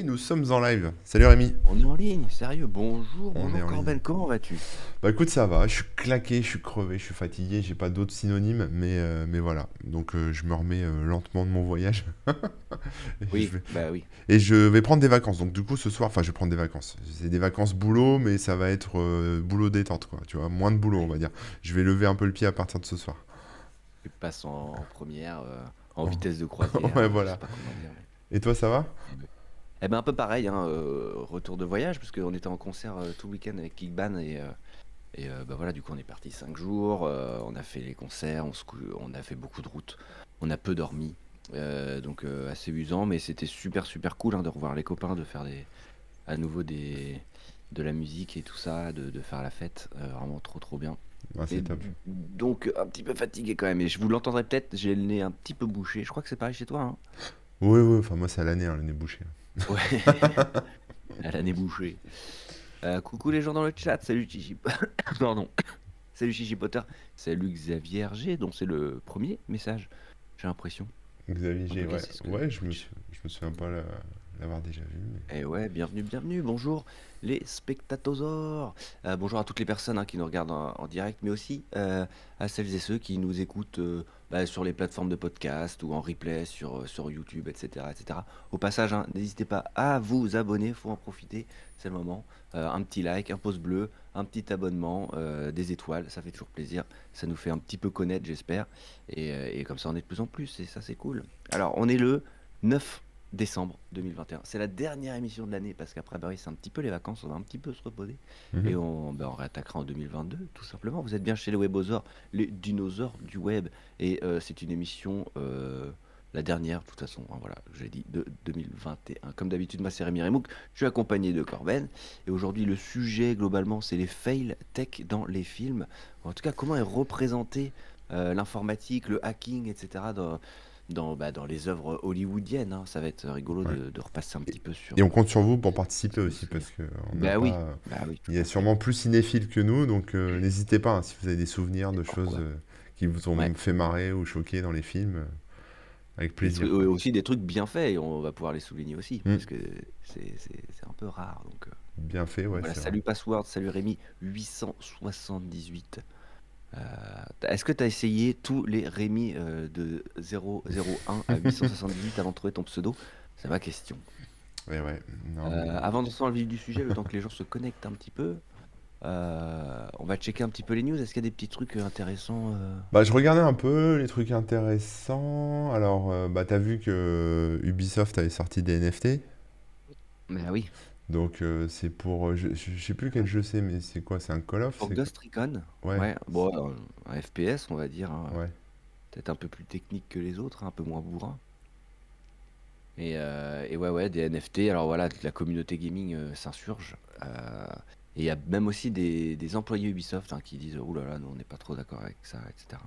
Et nous sommes en live. Salut Rémi. On est en ligne, sérieux. Bonjour, On est bonjour en ligne. Corben, comment vas-tu? Bah écoute, ça va. Je suis claqué, je suis crevé, je suis fatigué. J'ai pas d'autres synonymes, mais voilà. Donc je me remets lentement de mon voyage. Et je Oui, vais, bah oui. et je vais prendre des vacances. Donc du coup, ce soir, enfin, je vais prendre des vacances. C'est des vacances boulot, mais ça va être boulot détente, quoi. Tu vois, moins de boulot, on Ouais. va dire. Je vais lever un peu le pied à partir de ce soir. Tu passes en première, en Oh. vitesse de croisière, Ouais, je sais voilà. pas comment dire. Et toi, ça va? Ouais. Eh ben un peu pareil, hein, retour de voyage, parce qu'on était en concert tout le week-end avec Kickban bah voilà, du coup on est parti 5 jours, on a fait les concerts, on a fait beaucoup de routes, on a peu dormi, donc assez usant, mais c'était super super cool hein, de revoir les copains, de faire à nouveau de la musique et tout ça, de faire la fête, vraiment trop trop bien. Ah, Et c'est top. donc un petit peu fatigué quand même. Et je vous l'entendrai peut-être, j'ai le nez un petit peu bouché. Je crois que c'est pareil chez toi, hein? Oui, oui, enfin, moi, c'est à l'année, hein, l'année bouchée. Ouais, elle a nez bouché. Coucou les gens dans le chat, salut Chichi. Pardon, salut Chichi Potter, salut Xavier G, dont c'est le premier message, j'ai l'impression. Xavier En G, tout cas, ouais. c'est ce que Ouais, Twitch. je me souviens pas l'avoir déjà vu, mais... Eh ouais, bienvenue, bienvenue, bonjour les spectatosaures. Bonjour à toutes les personnes hein, qui nous regardent en direct, mais aussi à celles et ceux qui nous écoutent sur les plateformes de podcast ou en replay sur YouTube, etc., etc. Au passage, hein, n'hésitez pas à vous abonner, il faut en profiter, c'est le moment. Un petit like, un pouce bleu, un petit abonnement, des étoiles, ça fait toujours plaisir. Ça nous fait un petit peu connaître, j'espère. Et comme ça, on est de plus en plus, et ça, c'est cool. Alors, on est le 9 décembre 2021. C'est la dernière émission de l'année parce qu'après, bah oui, c'est un petit peu les vacances, on va un petit peu se reposer et Mhm. on réattaquera en 2022, tout simplement. Vous êtes bien chez les Webosaures, les dinosaures du web, et c'est une émission, la dernière, de toute façon, hein, voilà, j'ai dit de 2021. Comme d'habitude, moi c'est Rémi Remouk, je suis accompagné de Corben, et aujourd'hui le sujet globalement c'est les fails tech dans les films. En tout cas, comment est représentée l'informatique, le hacking, etc. dans les œuvres hollywoodiennes, hein. Ça va être rigolo Ouais. de repasser un Et, petit peu et sur on compte sur vous pour ce participer qu'on se aussi, souvient. parce que on n'a Oui, pas... bah oui, Il tout y a à fait. sûrement plus cinéphiles que nous, donc n'hésitez pas, hein, si vous avez des souvenirs Et de choses pourquoi? qui vous Ouais. ont fait marrer ou choqué dans les films, avec Des trucs, plaisir, quoi. aussi des trucs bien faits, et on va pouvoir les souligner aussi, Hmm. parce que c'est un peu rare. Bien fait, Donc ouais, voilà, c'est vrai. salut Password, salut Rémi, 878. Est-ce que tu as essayé tous les Rémi de 001 à 878 avant de trouver ton pseudo? C'est ma question. Ouais, ouais, non, mais... Avant d'entrer dans le vif du sujet, le temps que les gens se connectent un petit peu, on va checker un petit peu les news. Est-ce qu'il y a des petits trucs intéressants Bah, je regardais un peu les trucs intéressants. Alors, bah, t'as vu que Ubisoft avait sorti des NFT. Mais ah oui, Donc, c'est pour... je sais plus quel jeu c'est, mais c'est quoi? C'est un Call of? pour C'est quoi? Ghost Recon, Ouais, ouais, bon, un FPS, on va dire, hein, ouais. peut-être un peu plus technique que les autres, hein, un peu moins bourrin. Et ouais, ouais, des NFT. Alors voilà, la communauté gaming s'insurge. Et il y a même aussi des employés Ubisoft hein, qui disent oh là là, nous on n'est pas trop d'accord avec ça, etc.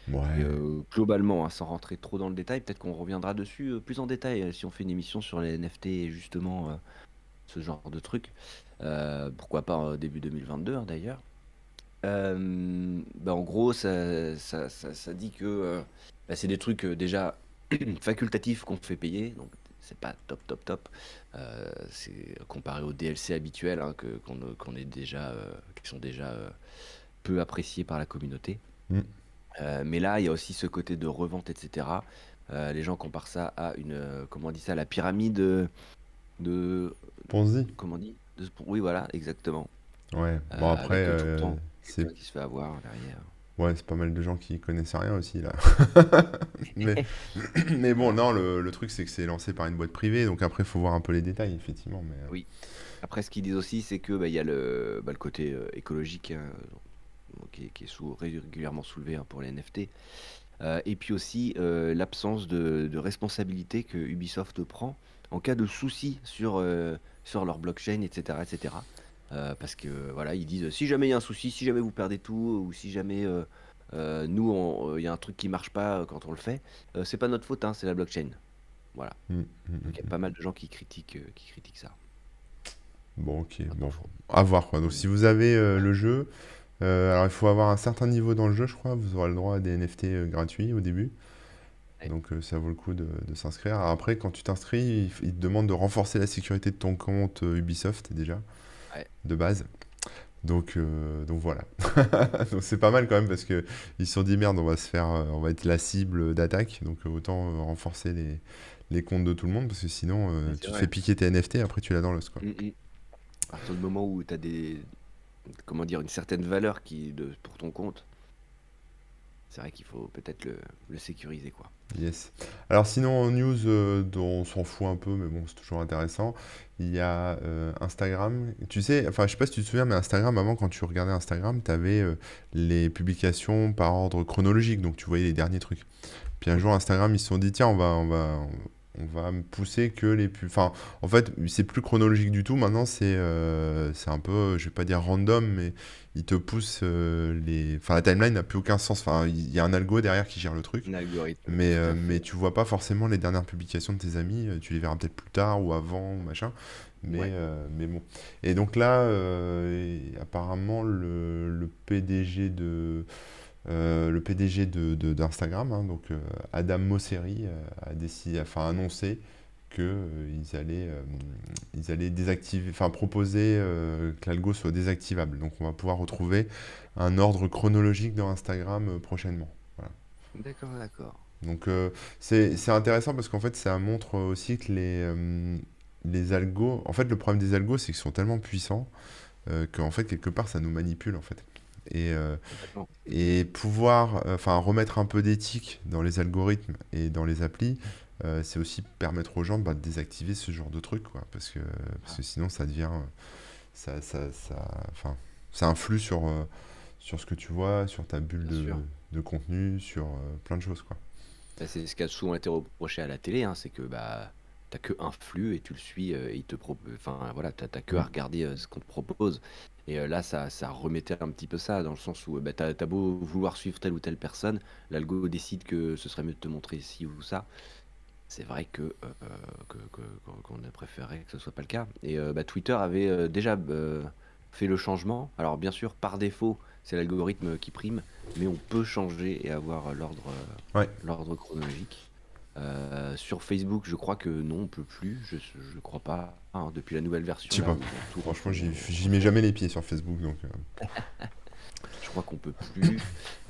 Et Ouais. globalement, hein, sans rentrer trop dans le détail, peut-être qu'on reviendra dessus plus en détail si on fait une émission sur les NFT et justement ce genre de trucs. Pourquoi pas début 2022 hein, d'ailleurs. En gros, ça dit que c'est des trucs déjà facultatifs qu'on fait payer, donc c'est pas top, top, top. C'est comparé aux DLC habituels hein, qu'on est déjà, qui sont déjà peu appréciés par la communauté. Hmm. Mais là, il y a aussi ce côté de revente, etc. Les gens comparent ça à comment on dit ça, la pyramide de, Ponzi. comment on dit? Oui, voilà, exactement. Ouais. Bon, après, Avec tout le temps c'est... quelqu'un qui se fait avoir derrière. Ouais, c'est pas mal de gens qui connaissent rien aussi, là. Mais, mais bon, non, le truc, c'est que c'est lancé par une boîte privée, donc après, il faut voir un peu les détails, effectivement. Mais... Oui. Après, ce qu'ils disent aussi, c'est que il y a le côté écologique hein, qui est régulièrement soulevé hein, pour les NFT. Et puis aussi l'absence de responsabilité que Ubisoft prend en cas de souci sur leur blockchain, etc., etc. Parce que voilà, ils disent si jamais il y a un souci, si jamais vous perdez tout, ou si jamais nous, il y a un truc qui marche pas quand on le fait, c'est pas notre faute, hein, c'est la blockchain. Voilà. Hmm, hmm, Donc il y a hmm. pas mal de gens qui critiquent ça. Bon, ok, Ah, bon. parfois. À voir, quoi. Donc, Mm. si vous avez Ouais. le jeu, alors il faut avoir un certain niveau dans le jeu, je crois. Vous aurez le droit à des NFT gratuits au début. Ouais, Donc ça vaut le coup de s'inscrire. Alors après, quand tu t'inscris, il te demande de renforcer la sécurité de ton compte Ubisoft déjà, ouais. de base. Donc voilà. Donc c'est pas mal quand même parce que ils se sont dit merde, on va être la cible d'attaque. Donc autant renforcer les comptes de tout le monde parce que sinon Ouais, c'est tu te fais vrai. piquer tes NFT, après tu l'as dans l'os quoi. Mm, mm. À partir du moment où tu as comment dire, une certaine valeur pour ton compte, c'est vrai qu'il faut peut-être le sécuriser, quoi. Yes. Alors sinon en news dont on s'en fout un peu, mais bon c'est toujours intéressant, il y a Instagram. Tu sais, enfin je sais pas si tu te souviens, mais Instagram avant quand tu regardais Instagram, tu avais les publications par ordre chronologique, donc tu voyais les derniers trucs. Puis un Oui, jour, Instagram, ils se sont dit, tiens, on va me pousser que les pubs. Enfin, en fait, c'est plus chronologique du tout. Maintenant, c'est un peu, je vais pas dire random, mais ils te poussent les. Enfin, la timeline n'a plus aucun sens. Enfin, il y a un algo derrière qui gère le truc. un algorithme, tout à Mais fait. tu vois pas forcément les dernières publications de tes amis. Tu les verras peut-être plus tard ou avant, ou machin. Ouais, Mais bon. Et donc là, apparemment, le PDG d'Instagram, hein, donc Adam Mosseri, a décidé, enfin annoncé que ils allaient désactiver, enfin proposer que l'algo soit désactivable. Donc on va pouvoir retrouver un ordre chronologique dans Instagram prochainement. Voilà. d'accord, d'accord. Donc c'est intéressant parce qu'en fait ça montre aussi que les algos, en fait le problème des algos c'est qu'ils sont tellement puissants qu'en fait quelque part ça nous manipule en fait. Et, euh, Complètement. et pouvoir enfin, remettre un peu d'éthique dans les algorithmes et dans les applis, c'est aussi permettre aux gens de désactiver ce genre de truc, quoi. Parce Ah, que sinon, ça devient. Enfin, ça influe sur ce que tu vois, sur ta bulle bien sûr. de contenu, sur plein de choses, quoi. Bah, c'est ce qui a souvent été reproché à la télé, hein, c'est que bah, t'as que un flux et tu le suis, et enfin voilà, t'as que à Mm. regarder ce qu'on te propose. Et là, ça remettait un petit peu ça, dans le sens où bah, t'as beau vouloir suivre telle ou telle personne, l'algo décide que ce serait mieux de te montrer ci ou ça. C'est vrai qu'on a préféré que ce soit pas le cas. Et bah, Twitter avait déjà fait le changement. Alors bien sûr, par défaut, c'est l'algorithme qui prime, mais on peut changer et avoir Ouais. l'ordre chronologique. Sur Facebook, je crois que non, on peut plus. Je crois pas, hein, depuis la nouvelle Je version sais là pas. où ils ont tout Franchement, j'y mets refait. jamais les pieds sur Facebook, donc. Je crois qu'on peut plus.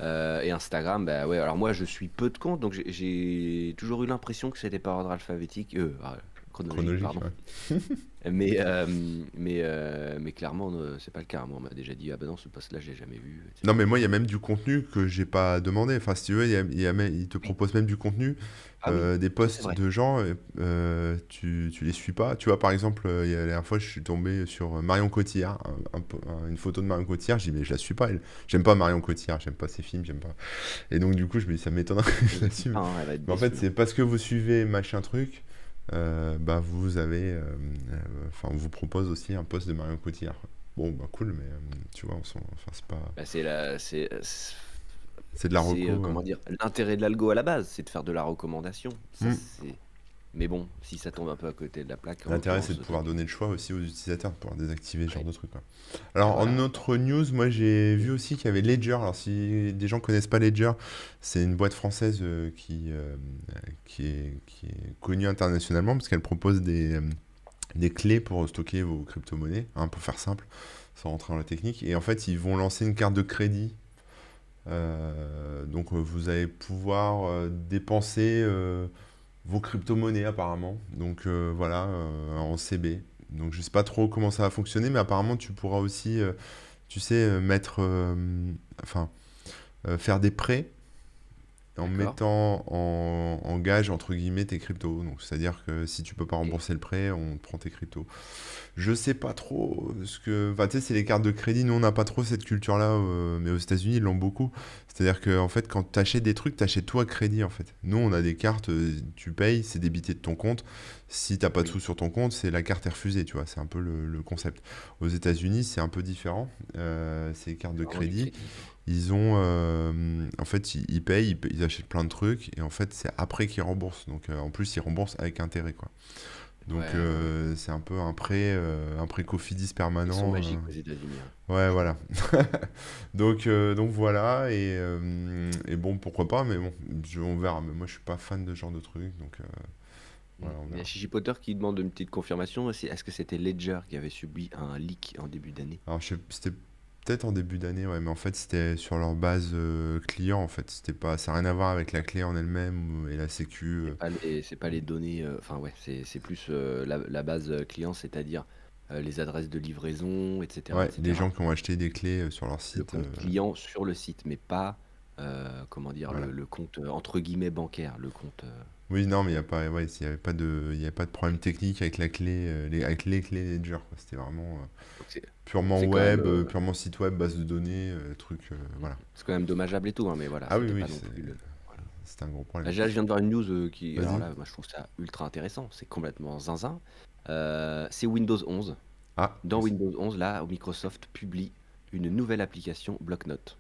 Et Instagram, bah ouais. Alors moi, je suis peu de comptes, donc j'ai toujours eu l'impression que c'était par ordre alphabétique, chronologique, Chronologique, pardon. ouais. Mais clairement, c'est pas le cas. Moi, on m'a déjà dit, ah ben non, ce poste-là, je l'ai jamais vu, Non, mais etc. moi, il y a même du contenu que j'ai pas demandé. Enfin, si tu veux, il te Oui. propose même du contenu, Ah oui, des ça c'est posts vrai. de gens, tu les suis pas. Tu vois, par exemple, il y a la dernière fois, je suis tombé sur Marion Cotillard, une photo de Marion Cotillard. J'ai dit, mais je la suis pas, elle. J'aime pas Marion Cotillard, j'aime pas ses films, j'aime pas. Et donc, du coup, je me dis, ça m'étonnerait que je Elle la écoute suive. pas, hein, elle va être Mais en fait, déçue, hein. c'est parce que vous suivez machin truc, bah, vous avez. Enfin, on vous propose aussi un post de Marion Cotillard. Bon, bah, cool, mais tu vois, enfin, c'est pas. Bah, C'est de la reco. comment dire, l'intérêt de l'algo à la base, c'est de faire de la recommandation. Ça, Hmm. c'est. Mais bon, si ça tombe un peu à côté de la plaque, en L'intérêt, c'est de l'occurrence, pouvoir donner le choix aussi aux utilisateurs, de pouvoir désactiver ce genre ouais. de truc, quoi. Et Alors, en voilà. autre news, moi, j'ai vu aussi qu'il y avait Ledger. Alors, si des gens connaissent pas Ledger, c'est une boîte française qui est connue internationalement parce qu'elle propose des clés pour stocker vos crypto-monnaies, hein, pour faire simple, sans rentrer dans la technique. Et en fait, ils vont lancer une carte de crédit. Donc, vous allez pouvoir dépenser vos crypto-monnaies apparemment. Donc voilà, en CB. Donc je sais pas trop comment ça va fonctionner, mais apparemment tu pourras aussi, tu sais, enfin, faire des prêts en D'accord. mettant en gage entre guillemets tes cryptos. Donc c'est-à-dire que si tu peux pas Et rembourser le prêt, on te prend tes cryptos. Je sais pas trop ce que. Enfin, tu sais, c'est les cartes de crédit. Nous, on n'a pas trop cette culture-là, mais aux États-Unis, ils l'ont beaucoup. C'est-à-dire que, en fait, quand tu achètes des trucs, tu achètes tout à crédit, en fait. Nous, on a des cartes, tu payes, c'est débité de ton compte. Si t'as pas de oui, sous sur ton compte, c'est la carte est refusée, tu vois. C'est un peu le concept. Aux États-Unis, c'est un peu différent. C'est les cartes c'est de vraiment du crédit. crédit, quoi. Ils ont, en fait, ils payent, ils achètent plein de trucs, et en fait, c'est après qu'ils remboursent. Donc, en plus, ils remboursent avec intérêt, quoi. Donc Ouais, ouais, ouais. c'est un peu un pré Cofidis Ils sont permanent. magiques aux États-Unis, hein. Ouais, voilà. Donc voilà, et bon, pourquoi pas, mais bon, on verra. Mais moi, je suis pas fan de ce genre de truc, donc voilà, on Il y a verra. Chichi Potter qui demande une petite confirmation. Est-ce que c'était Ledger qui avait subi un leak en début d'année? Alors, c'était peut-être en début d'année, ouais, mais en fait, c'était sur leur base client, en fait. C'était pas, ça n'a rien à voir avec la clé en elle-même et la sécu. C'est pas les données, enfin ouais, c'est plus la base client, c'est-à-dire les adresses de livraison, etc., Ouais, les gens etc. qui ont acheté des clés sur leur Le site, compte client sur le site, mais pas, comment dire, voilà. le compte entre guillemets bancaire, le compte. Oui, non, mais il y a pas, ouais, il y avait pas de problème technique avec la clé, avec les clés Ledger, quoi. C'était vraiment Donc c'est donc purement c'est quand même, web, purement site web, base de données, truc, voilà. c'est quand même dommageable et tout, hein, mais voilà, Ah oui, c'était oui, pas non plus le. Voilà. c'était un gros problème. Là, je viens de voir une news alors Vas-y. là, moi je trouve ça ultra intéressant, c'est complètement zinzin. C'est Windows 11. Ah, Dans Windows 11, là, Microsoft publie une nouvelle application Bloc-Notes.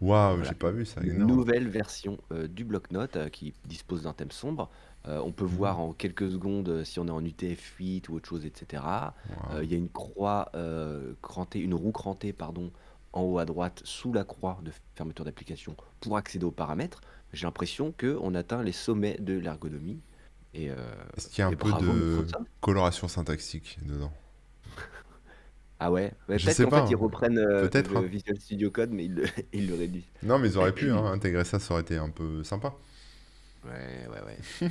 waouh, j'ai Voilà, pas vu ça, une énorme. nouvelle version du bloc-notes qui dispose d'un thème sombre. On peut Mhm. voir en quelques secondes si on est en UTF-8 ou autre chose, etc. Waouh. Il y a une croix crantée, une roue crantée, pardon, en haut à droite, sous la croix de fermeture d'application pour accéder aux paramètres. J'ai l'impression qu'on atteint les sommets de l'ergonomie. Et, euh, Est-ce qu'il y a un et peu bravo de Microsoft. coloration syntaxique dedans? Ah ouais, ouais, Je peut-être sais qu'en pas, fait ils hein. reprennent Peut-être, le hein. Visual Studio Code, mais ils le, ils le réduisent. Non, mais ils auraient pu, hein, intégrer ça, ça aurait été un peu sympa. Ouais, ouais, ouais.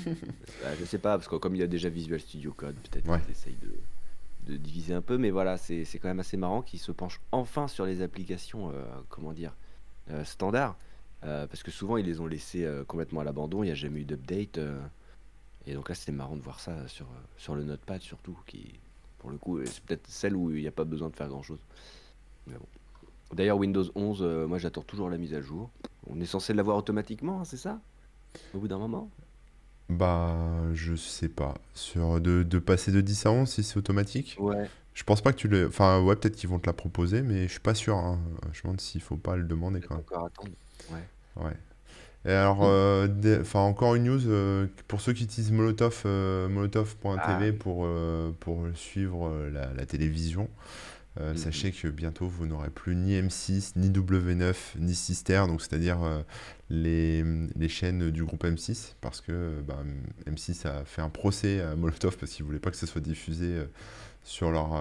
Bah, je sais pas, parce que comme il y a déjà Visual Studio Code, peut-être Ouais. qu'ils essayent de diviser un peu, mais voilà, c'est quand même assez marrant qu'ils se penchent enfin sur les applications, comment dire, standards, parce que souvent ils les ont laissées complètement à l'abandon, il n'y a jamais eu d'update, et donc là c'est marrant de voir ça sur le Notepad surtout, qui, pour le coup, c'est peut-être celle où il n'y a pas besoin de faire grand-chose. Mais bon. D'ailleurs, Windows 11, moi j'attends toujours la mise à jour. On est censé l'avoir automatiquement, hein, c'est ça? Au bout d'un moment? Bah, je sais pas. De passer de 10 à 11, si c'est automatique? Ouais, Je pense pas que tu le. Enfin, ouais, peut-être qu'ils vont te la proposer, mais je suis pas sûr, hein. Je me demande s'il faut pas le demander quand peut-être même. encore attendre. Ouais. Ouais. Et alors, Mm. enfin, encore une news pour ceux qui utilisent Molotov, Ah molotov.tv oui. pour suivre la télévision. Mhm. Sachez que bientôt vous n'aurez plus ni M6, ni W9, ni Sister, donc c'est-à-dire les, les chaînes du groupe M6, parce que M6 a fait un procès à Molotov parce qu'ils ne voulaient pas que ce soit diffusé sur leur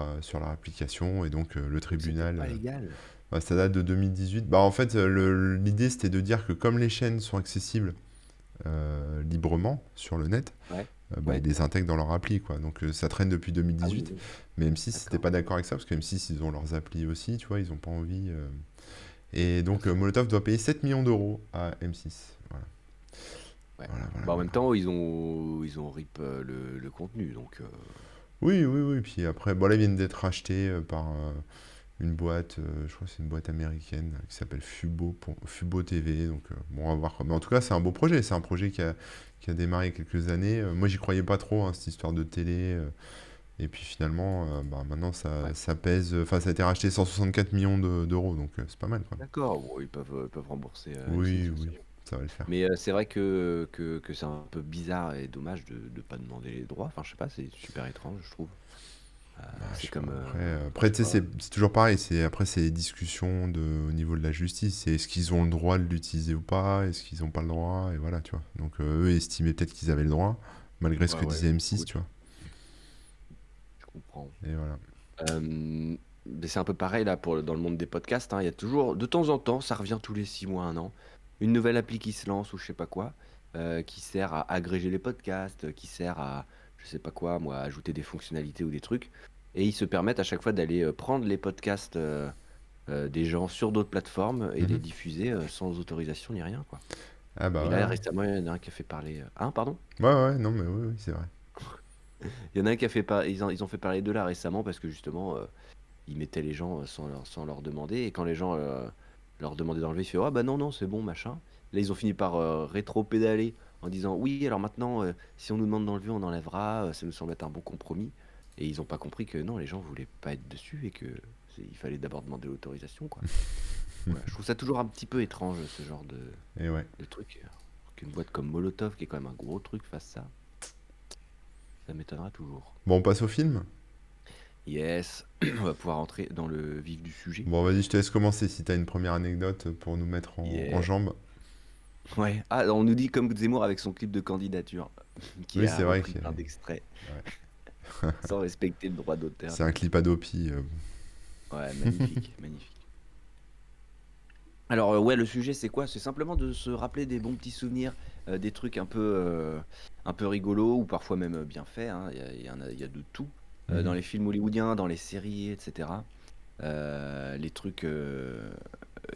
application, et donc le Donc c'était tribunal, pas légal. bah, ça date de 2018. Bah, en fait, l'idée c'était de dire que comme les chaînes sont accessibles librement sur le net, Ouais. bah, ils Ouais. les intègrent dans leur appli, quoi. Donc ça traîne depuis Ah oui, 2018. oui. Mais M6 n'était D'accord. pas d'accord avec ça, parce que M6, ils ont leurs applis aussi, tu vois, ils n'ont pas envie. Et Bien donc sûr. Molotov doit payer 7 millions d'euros à M6. Voilà, Ouais. voilà, voilà, Bah, en même voilà. temps, ils ont rip le contenu, donc Oui, oui, oui. Puis après, bon, là, ils viennent d'être rachetés par une boîte, je crois que c'est une boîte américaine qui s'appelle Fubo TV. Donc, bon, on va voir. Mais en tout cas, c'est un beau projet. C'est un projet qui a démarré il y a quelques années. Moi, j'y croyais pas trop, hein, cette histoire de télé. Et puis finalement, bah, maintenant, ouais. ça pèse. Enfin, ça a été racheté 164 millions d'euros. Donc, c'est pas mal, quoi. D'accord. Bon, ils peuvent rembourser Oui, M6, oui, c'est bon. ça va le faire. Mais c'est vrai que c'est un peu bizarre et dommage de ne pas demander les droits. Enfin, je sais pas, c'est super étrange, je trouve. Bah, je C'est sais pas. comme, Après, je sais tu sais, pas. c'est toujours pareil. Après, c'est des discussions au niveau de la justice. C'est est-ce qu'ils ont le droit de l'utiliser ou pas? Est-ce qu'ils n'ont pas le droit? Et voilà, tu vois. Donc, eux estimaient peut-être qu'ils avaient le droit, malgré ce Ouais, que ouais, disait je M6, tu écoute, vois. je comprends. Et voilà. Mais c'est un peu pareil là dans le monde des podcasts, hein. Il y a toujours, de temps en temps, ça revient tous les 6 mois, un an, une nouvelle appli qui se lance ou je sais pas quoi, qui sert à agréger les podcasts, qui sert à, je sais pas quoi, moi, ajouter des fonctionnalités ou des trucs. Et ils se permettent à chaque fois d'aller prendre les podcasts des gens sur d'autres plateformes et les Mhm. diffuser sans autorisation ni rien, quoi. Ah bah Et ouais, là, ouais. récemment, il y en a un qui a fait parler. Hein, pardon? Ouais, ouais, non, mais oui, oui, c'est vrai. Il y en a un qui a fait pas. Ils ont fait parler de là récemment parce que justement. Ils mettaient les gens sans leur demander. Et quand les gens leur demandaient d'enlever, ils faisaient: ah bah non, non, c'est bon, machin. Là, ils ont fini par rétro-pédaler en disant: oui, alors maintenant, si on nous demande d'enlever, on enlèvera. Ça nous semble être un bon compromis. Et ils n'ont pas compris que non, les gens voulaient pas être dessus et que il fallait d'abord demander l'autorisation, quoi. Voilà, je trouve ça toujours un petit peu étrange, ce genre Et ouais. de truc. Qu'une boîte comme Molotov, qui est quand même un gros truc, fasse ça. Ça m'étonnera toujours. Bon, on passe au film? Yes, on va pouvoir entrer dans le vif du sujet. Bon, vas-y, je te laisse commencer si t'as une première anecdote pour nous mettre en Yeah. jambes. Ouais. Ah, on nous dit comme Zemmour avec son clip de candidature, qui Oui, a c'est vrai repris que plein d'extraits ouais. sans respecter le droit d'auteur. C'est un clip Adopi. Ouais, magnifique, magnifique. Alors, ouais, le sujet, c'est quoi? C'est simplement de se rappeler des bons petits souvenirs, des trucs un peu rigolos ou parfois même bien faits, hein. Il y a de tout dans Mhm. les films hollywoodiens, dans les séries, etc. Les trucs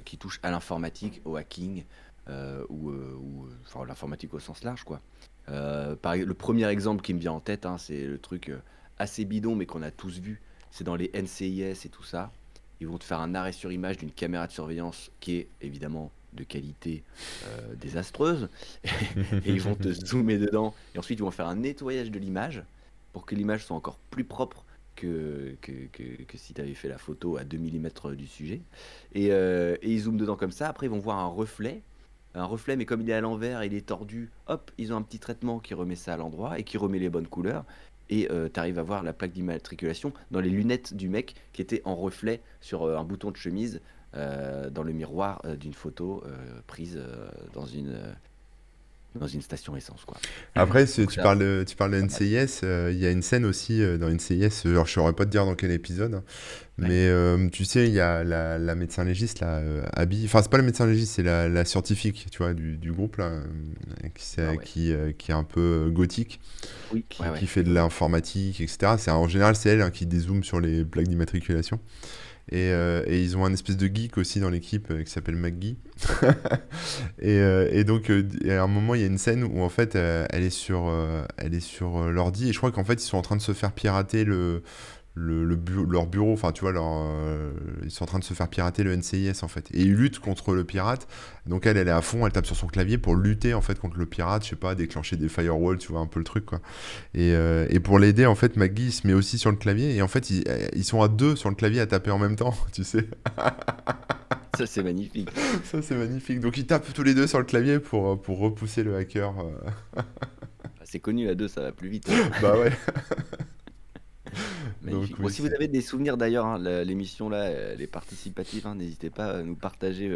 qui touchent à l'informatique, au hacking, enfin, l'informatique au sens large, quoi. Le premier exemple qui me vient en tête, hein, c'est le truc assez bidon, mais qu'on a tous vu. C'est dans les NCIS et tout ça. Ils vont te faire un arrêt sur image d'une caméra de surveillance qui est évidemment de qualité désastreuse. Et ils vont te zoomer dedans. Et ensuite, ils vont faire un nettoyage de l'image pour que l'image soit encore plus propre que si tu avais fait la photo à 2 millimètres du sujet. Et ils zooment dedans comme ça. Après, ils vont voir un reflet, mais comme il est à l'envers, il est tordu, hop, ils ont un petit traitement qui remet ça à l'endroit et qui remet les bonnes couleurs. Et tu arrives à voir la plaque d'immatriculation dans les lunettes du mec qui était en reflet sur un bouton de chemise dans le miroir d'une photo prise dans une station essence, quoi. Après, Donc ça, tu parles de pas mal. NCIS, il y a une scène aussi dans NCIS, alors je saurais pas te dire dans quel épisode, hein, Ouais. mais tu sais, il y a la médecin légiste, là, Abby, enfin c'est pas la médecin légiste, c'est la scientifique, tu vois, du groupe, là, Ah ouais. qui est un peu gothique, Oui, ouais, qui ouais, fait je de vois. l'informatique, etc. En général, c'est elle hein, qui dézoome sur les plaques d'immatriculation. Et ils ont un espèce de geek aussi dans l'équipe qui s'appelle McGee. Et donc, à un moment, il y a une scène où en fait, elle est sur l'ordi. Et je crois qu'en fait, ils sont en train de se faire pirater leur bureau. Enfin, tu vois, ils sont en train de se faire pirater le NCIS en fait. Et ils luttent contre le pirate. Donc, elle est à fond. Elle tape sur son clavier pour lutter en fait contre le pirate. Je sais pas, déclencher des firewalls, tu vois, un peu le truc quoi. Et pour l'aider, en fait, McGee se met aussi sur le clavier. Et en fait, ils sont à deux sur le clavier à taper en même temps, tu sais. Ça, c'est magnifique. Ça, c'est magnifique. Donc, ils tapent tous les deux sur le clavier pour repousser le hacker. Ah, c'est connu, à deux, ça va plus vite, hein. Bah ouais. Donc, Magnifique. Bon, oui, si vous c'est. avez des souvenirs d'ailleurs, hein, l'émission là, elle est participative, hein, n'hésitez pas à nous partager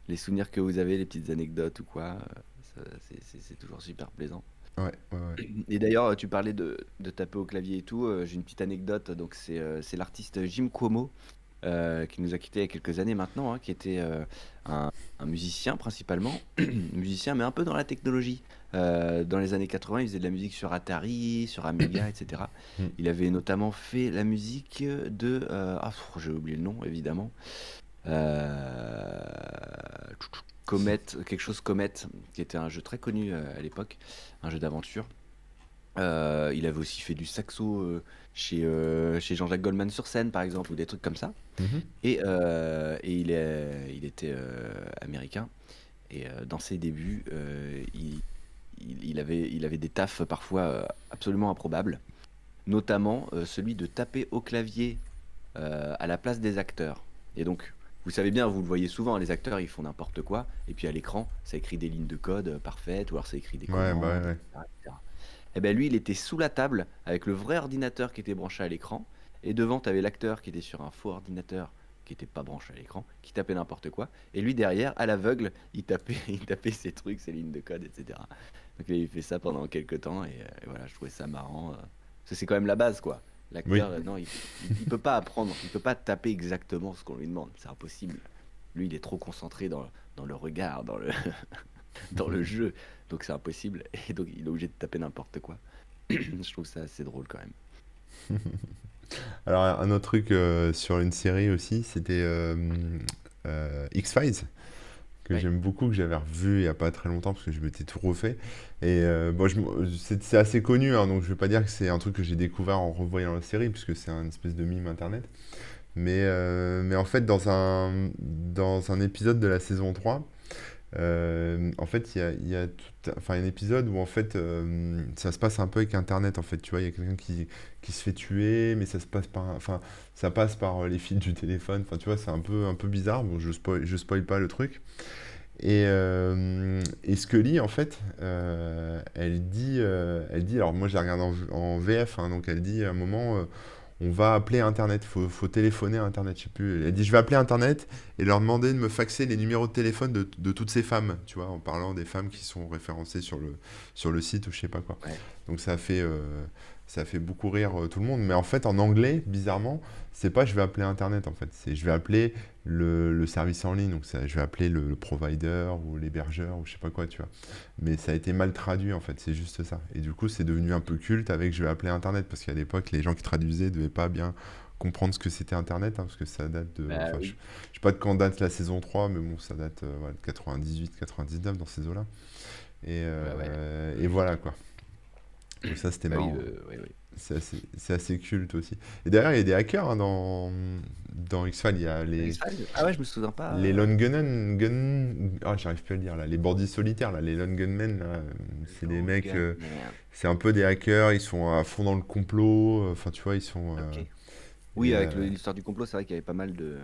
les souvenirs que vous avez, les petites anecdotes ou quoi. C'est toujours super plaisant. Ouais, ouais, ouais. Et d'ailleurs, tu parlais de taper au clavier et tout. J'ai une petite anecdote. Donc, c'est l'artiste Jim Cuomo qui nous a quittés il y a quelques années maintenant, hein, qui était un, un musicien principalement, musicien mais un peu dans la technologie. Dans les années 80, il faisait de la musique sur Atari, sur Amiga, etc. Hmm. Il avait notamment fait la musique de... j'ai oublié le nom, évidemment. Euh, Comet, quelque chose Comet, qui était un jeu très connu à l'époque, un jeu d'aventure. Il avait aussi fait du saxo chez Jean-Jacques Goldman sur scène, par exemple, ou des trucs comme ça. Mhm. Et il était américain. Et dans ses débuts, il avait des tafs parfois absolument improbables, notamment celui de taper au clavier à la place des acteurs. Et donc, vous savez bien, vous le voyez souvent, les acteurs, ils font n'importe quoi, et puis à l'écran, ça écrit des lignes de code parfaites, ou alors ça écrit des Ouais, bah ouais, commandes, ouais. etc., etc. Et ben lui, il était sous la table avec le vrai ordinateur qui était branché à l'écran. Et devant, tu avais l'acteur qui était sur un faux ordinateur qui n'était pas branché à l'écran, qui tapait n'importe quoi. Et lui, derrière, à l'aveugle, il tapait, il tapait ses trucs, ses lignes de code, etc. Donc il fait ça pendant quelques temps. Et voilà, je trouvais ça marrant. Parce que c'est quand même la base, quoi. Oui. L'acteur, non, il peut pas apprendre, il peut pas taper exactement ce qu'on lui demande. C'est impossible. Lui, il est trop concentré dans le regard, dans le jeu. Donc c'est impossible. Et donc il est obligé de taper n'importe quoi. Je trouve ça assez drôle quand même. Alors, un autre truc sur une série aussi, c'était X-Files, que Ouais. j'aime beaucoup, que j'avais revu il y a pas très longtemps parce que je m'étais tout refait. Et bon, c'est assez connu, hein, donc je vais pas dire que c'est un truc que j'ai découvert en revoyant la série, puisque c'est un espèce de mime internet. Mais en fait, dans un épisode de la saison 3, en fait, il y a enfin, un épisode où en fait, ça se passe un peu avec Internet. En fait, tu vois, il y a quelqu'un qui se fait tuer, mais ça se passe par, enfin, ça passe par les fils du téléphone. Enfin, tu vois, c'est un peu bizarre. Bon, je spoil pas le truc. Et Scully, en fait, elle dit, alors moi je la regarde en VF, hein, donc elle dit à un moment, on va appeler Internet, faut téléphoner à Internet, je sais plus. Elle dit, je vais appeler Internet et leur demander de me faxer les numéros de téléphone de toutes ces femmes, tu vois, en parlant des femmes qui sont référencées sur le site ou je sais pas quoi. Ouais. Donc ça a fait beaucoup rire tout le monde. Mais en fait, en anglais, bizarrement, c'est pas je vais appeler Internet, en fait. C'est je vais appeler le service en ligne. Donc je vais appeler le provider ou l'hébergeur ou je sais pas quoi, tu vois. Mais ça a été mal traduit, en fait. C'est juste ça. Et du coup, c'est devenu un peu culte avec je vais appeler Internet. Parce qu'à l'époque, les gens qui traduisaient devaient pas bien comprendre ce que c'était Internet, hein, parce que ça date de... Bah Enfin, je oui. sais pas de quand date la saison 3 mais bon, ça date voilà, de 98, 99 dans ces eaux-là. Bah ouais, Et logique. voilà, quoi. Donc ça, c'était Bah oui, marrant. oui, oui. C'est assez culte aussi. Et derrière, il y a des hackers hein, dans X-Files. Il y a X-Files? Ah ouais, je me souviens pas. les lone ah, j'arrive plus à le dire là. Les bandits solitaires, là, les lone gunmen, là. C'est des Lone mecs, Gunman. c'est un peu des hackers. Ils sont à fond dans le complot. Enfin, tu vois, ils sont. Ok. Oui, Et avec l'histoire du complot, c'est vrai qu'il y avait pas mal de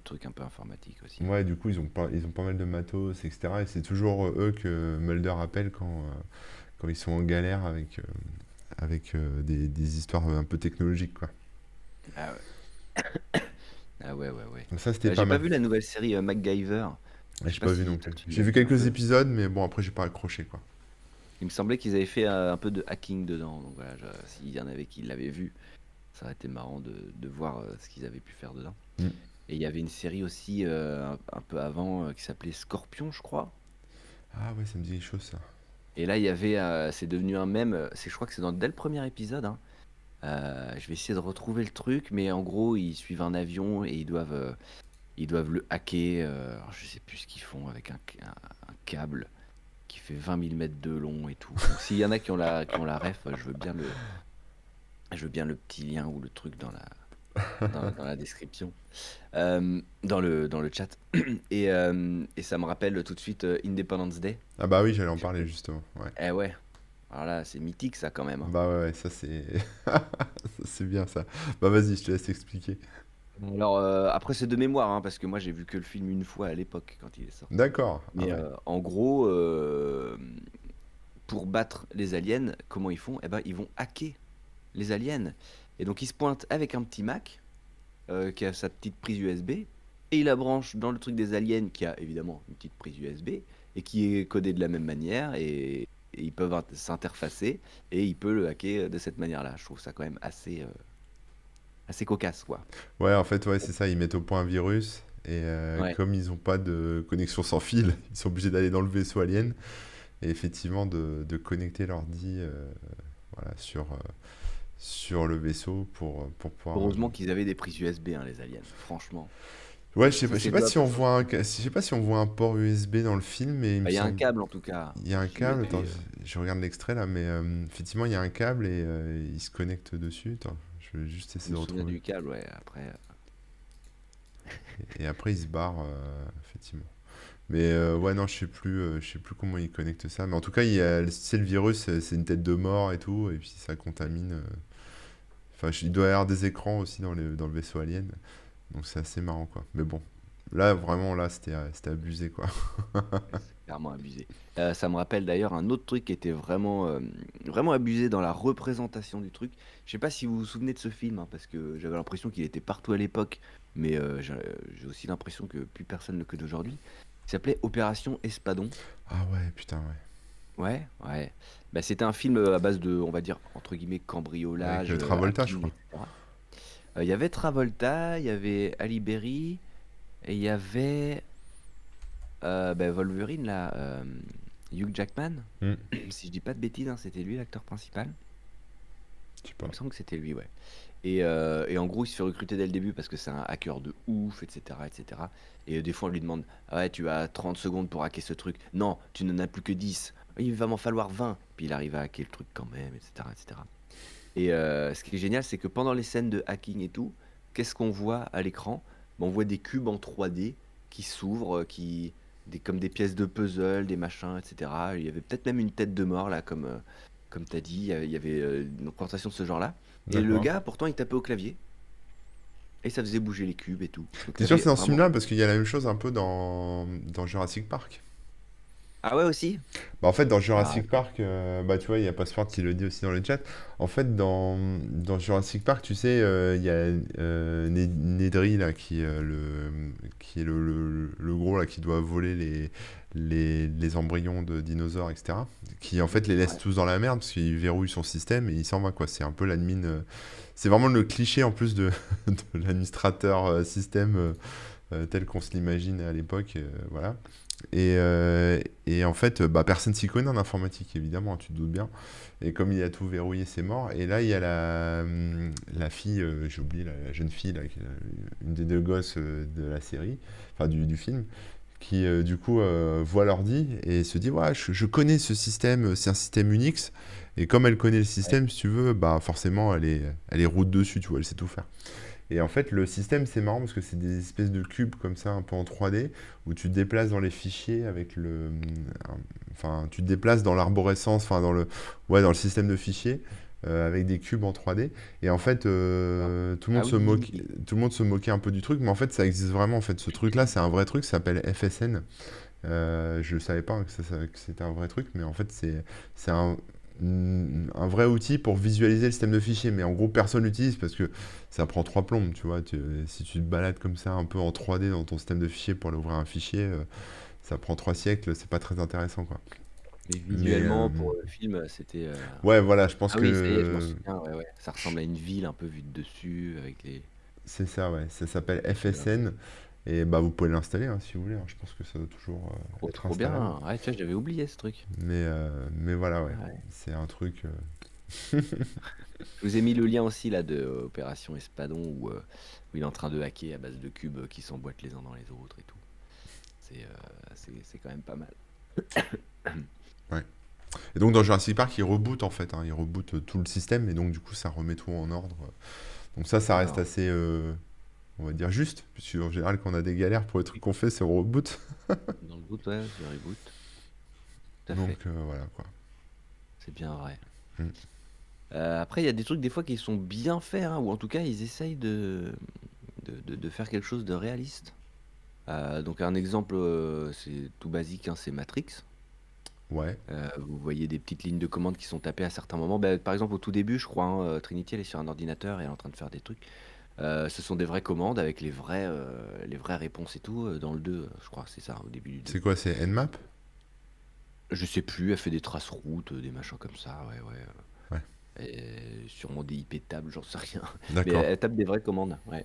trucs un peu informatiques aussi. ouais, du coup, ils ont pas mal de matos, etc. Et c'est toujours eux que Mulder appelle quand ils sont en galère avec des histoires un peu technologiques, quoi. Ah ouais. Ah ouais, ouais, ouais. Donc ça, c'était pas J'ai pas mal. vu la nouvelle série MacGyver. Ouais, Je sais j'ai pas pas vu si non toi plus. tu J'ai l'as vu vu un quelques peu. épisodes, mais bon, après, j'ai pas accroché, quoi. Il me semblait qu'ils avaient fait un peu de hacking dedans. Donc voilà, s'il y en avait qui l'avaient vu, ça aurait été marrant de voir ce qu'ils avaient pu faire dedans. Mm. Et il y avait une série aussi un peu avant qui s'appelait Scorpion, je crois. Ah ouais, ça me dit quelque chose, ça. Et là, il y avait, c'est devenu un mème. Je crois que c'est dès le premier épisode, hein. Je vais essayer de retrouver le truc, mais en gros, ils suivent un avion et ils doivent le hacker. Alors, je sais plus ce qu'ils font avec un câble qui fait 20 millimètres de long et tout. Donc, s'il y en a qui ont la ref, je veux bien le petit lien ou le truc dans la description, dans le chat. Et ça me rappelle tout de suite Independence Day. Ah bah oui, j'allais en Je sais parler, pas. justement. Ouais. Eh ouais, alors là, c'est mythique ça quand même, hein. Bah ouais, ouais, ça c'est... ça, c'est bien, ça. Bah vas-y, je te laisse expliquer. Alors après c'est de mémoire, hein, parce que moi j'ai vu que le film une fois à l'époque quand il est sorti. D'accord. Ah Mais ouais. en gros, pour battre les aliens, comment ils font? Eh ben, ils vont hacker les aliens. Et donc ils se pointent avec un petit Mac qui a sa petite prise USB et il la branche dans le truc des aliens qui a évidemment une petite prise USB et qui est codée de la même manière et ils peuvent s'interfacer et il peut le hacker de cette manière-là. Je trouve ça quand même assez cocasse, quoi. Ouais, en fait, ouais, c'est ça, ils mettent au point un virus, et Ouais. comme ils ont pas de connexion sans fil, ils sont obligés d'aller dans le vaisseau alien, et effectivement de connecter l'ordi voilà, sur le vaisseau pour pouvoir... Heureusement qu'ils avaient des prises USB, hein, les aliens. Franchement. Ouais, Ça, je sais c'est pas le up, si on ça. voit je sais pas si on voit un port USB dans le film, mais il me Bah, il y a un semble... câble en tout cas. Il y a un câble, USB. attends, je regarde l'extrait là, mais effectivement, il y a un câble et il se connecte dessus. Attends, je vais juste Je essayer me de souviens retrouver. du câble, ouais. Après, Et après, il se barre, effectivement. Mais ouais, non, je sais plus comment il connecte ça. Mais en tout cas, c'est le virus, c'est une tête de mort et tout, et puis ça contamine. Enfin, il doit y avoir des écrans aussi dans le vaisseau alien, donc c'est assez marrant, quoi. Mais bon, là, vraiment, là, c'était abusé, quoi. c'est clairement abusé. Ça me rappelle d'ailleurs un autre truc qui était vraiment abusé dans la représentation du truc. Je sais pas si vous vous souvenez de ce film, hein, parce que j'avais l'impression qu'il était partout à l'époque, mais j'ai aussi l'impression que plus personne ne le connaît aujourd'hui. Il s'appelait Opération Espadon. Ah ouais, putain, ouais. Ouais, ouais. Bah, c'était un film à base de, on va dire, entre guillemets, Avec cambriolage, Travolta, je hacking, crois. etc. Il y avait Travolta, il y avait Ali Berry, et il y avait bah, Wolverine, là, Hugh Jackman. Hmm, Si je dis pas de bêtises, hein, c'était lui l'acteur principal. je sais Il pas. me semble que c'était lui, ouais. Et en gros, il se fait recruter dès le début parce que c'est un hacker de ouf, etc., etc. Et des fois, on lui demande, ah ouais, tu as 30 secondes pour hacker ce truc. Non, tu n'en as plus que 10. Il va m'en falloir 20. Puis il arrive à hacker le truc quand même, etc., etc. Et ce qui est génial, c'est que pendant les scènes de hacking et tout, qu'est-ce qu'on voit à l'écran? Ben, on voit des cubes en 3D qui s'ouvrent, comme des pièces de puzzle, des machins, etc. Il y avait peut-être même une tête de mort, là, comme tu as dit. Il y avait une représentation de ce genre-là. Et le D'accord. gars, pourtant, il tapait au clavier. Et ça faisait bouger les cubes et tout. Donc T'es sûr que t'avais c'est dans ce vraiment. film-là? Parce qu'il y a la même chose un peu dans Jurassic Park. Ah ouais aussi? Bah, en fait, dans Ah, Jurassic ok. Park, bah, tu vois, il y a Passport qui le dit aussi dans le chat. En fait, dans Jurassic Park, tu sais, il y a Nedry, là, qui est le gros, là, qui doit voler les embryons de dinosaures, etc. Qui, en fait, les laisse Ouais. tous dans la merde, parce qu'il verrouille son système et il s'en va, quoi. C'est un peu l'admin. C'est vraiment le cliché, en plus, de l'administrateur système tel qu'on se l'imagine à l'époque. Voilà. Et en fait, bah, personne s'y connaît en informatique, évidemment, tu te doutes bien. Et comme il a tout verrouillé, c'est mort. Et là, il y a la fille, j'ai oublié, la jeune fille, là, une des deux gosses de la série, enfin du film, qui du coup voit l'ordi et se dit, ouais, je connais ce système, c'est un système Unix. Et comme elle connaît le Ouais. système, si tu veux, bah forcément, elle est route dessus, tu vois, elle sait tout faire. Et en fait, le système, c'est marrant parce que c'est des espèces de cubes comme ça, un peu en 3D, où tu te déplaces dans les fichiers avec enfin, tu te déplaces dans l'arborescence, enfin, ouais, dans le système de fichiers, avec des cubes en 3D. Et en fait, D'accord. Ah oui. tout le monde se moquait un peu du truc, mais en fait, ça existe vraiment. En fait, ce truc-là, c'est un vrai truc, ça s'appelle FSN. Je ne savais pas que c'était un vrai truc, mais en fait, c'est un vrai outil pour visualiser le système de fichiers. Mais en gros, personne l'utilise parce que ça prend trois plombes, tu vois. Si tu te balades comme ça, un peu en 3D dans ton système de fichiers pour aller ouvrir un fichier, ça prend 3 siècles, c'est pas très intéressant, quoi. Mais Mais visuellement, pour le film, c'était. ouais, voilà, je pense Ah oui, ça y est, je m'en que souviens. Ouais, ouais. Ça ressemble à une ville un peu vue de dessus, avec c'est ça, ouais. Ça s'appelle les cubes. FSN. Et bah, vous pouvez l'installer hein, si vous voulez, hein. Je pense que ça doit toujours Trop, être trop installable. bien. Ouais, tu vois, j'avais oublié ce truc. Mais voilà, ouais. Ouais. C'est un truc. Je vous ai mis le lien aussi là de Opération Espadon où il est en train de hacker à base de cubes qui s'emboîtent les uns dans les autres et tout. C'est quand même pas mal. Ouais. Et donc dans Jurassic Park, il reboot en fait, hein, il reboot tout le système et donc du coup ça remet tout en ordre. Donc ça reste D'accord. assez, on va dire juste, puisque en général quand on a des galères pour les trucs qu'on fait, c'est on reboot. Dans le boot, ouais, je reboot. Tout à Donc fait. voilà quoi. C'est bien vrai. Mm. Après, il y a des trucs des fois qui sont bien faits, hein, ou en tout cas, ils essayent de faire quelque chose de réaliste. Donc un exemple, c'est tout basique, hein, c'est Matrix. Ouais. Vous voyez des petites lignes de commande qui sont tapées à certains moments. Bah, par exemple, au tout début, je crois, hein, Trinity, elle est sur un ordinateur et elle est en train de faire des trucs. Ce sont des vraies commandes avec les vraies réponses et tout. Dans le 2, je crois que c'est ça, au début du 2. C'est quoi, c'est Nmap? Je sais plus, elle fait des traces routes, des machins comme ça, ouais, ouais. Ouais. Et sûrement des IP tables, j'en sais rien. Mais D'accord. elle tape des vraies commandes, ouais.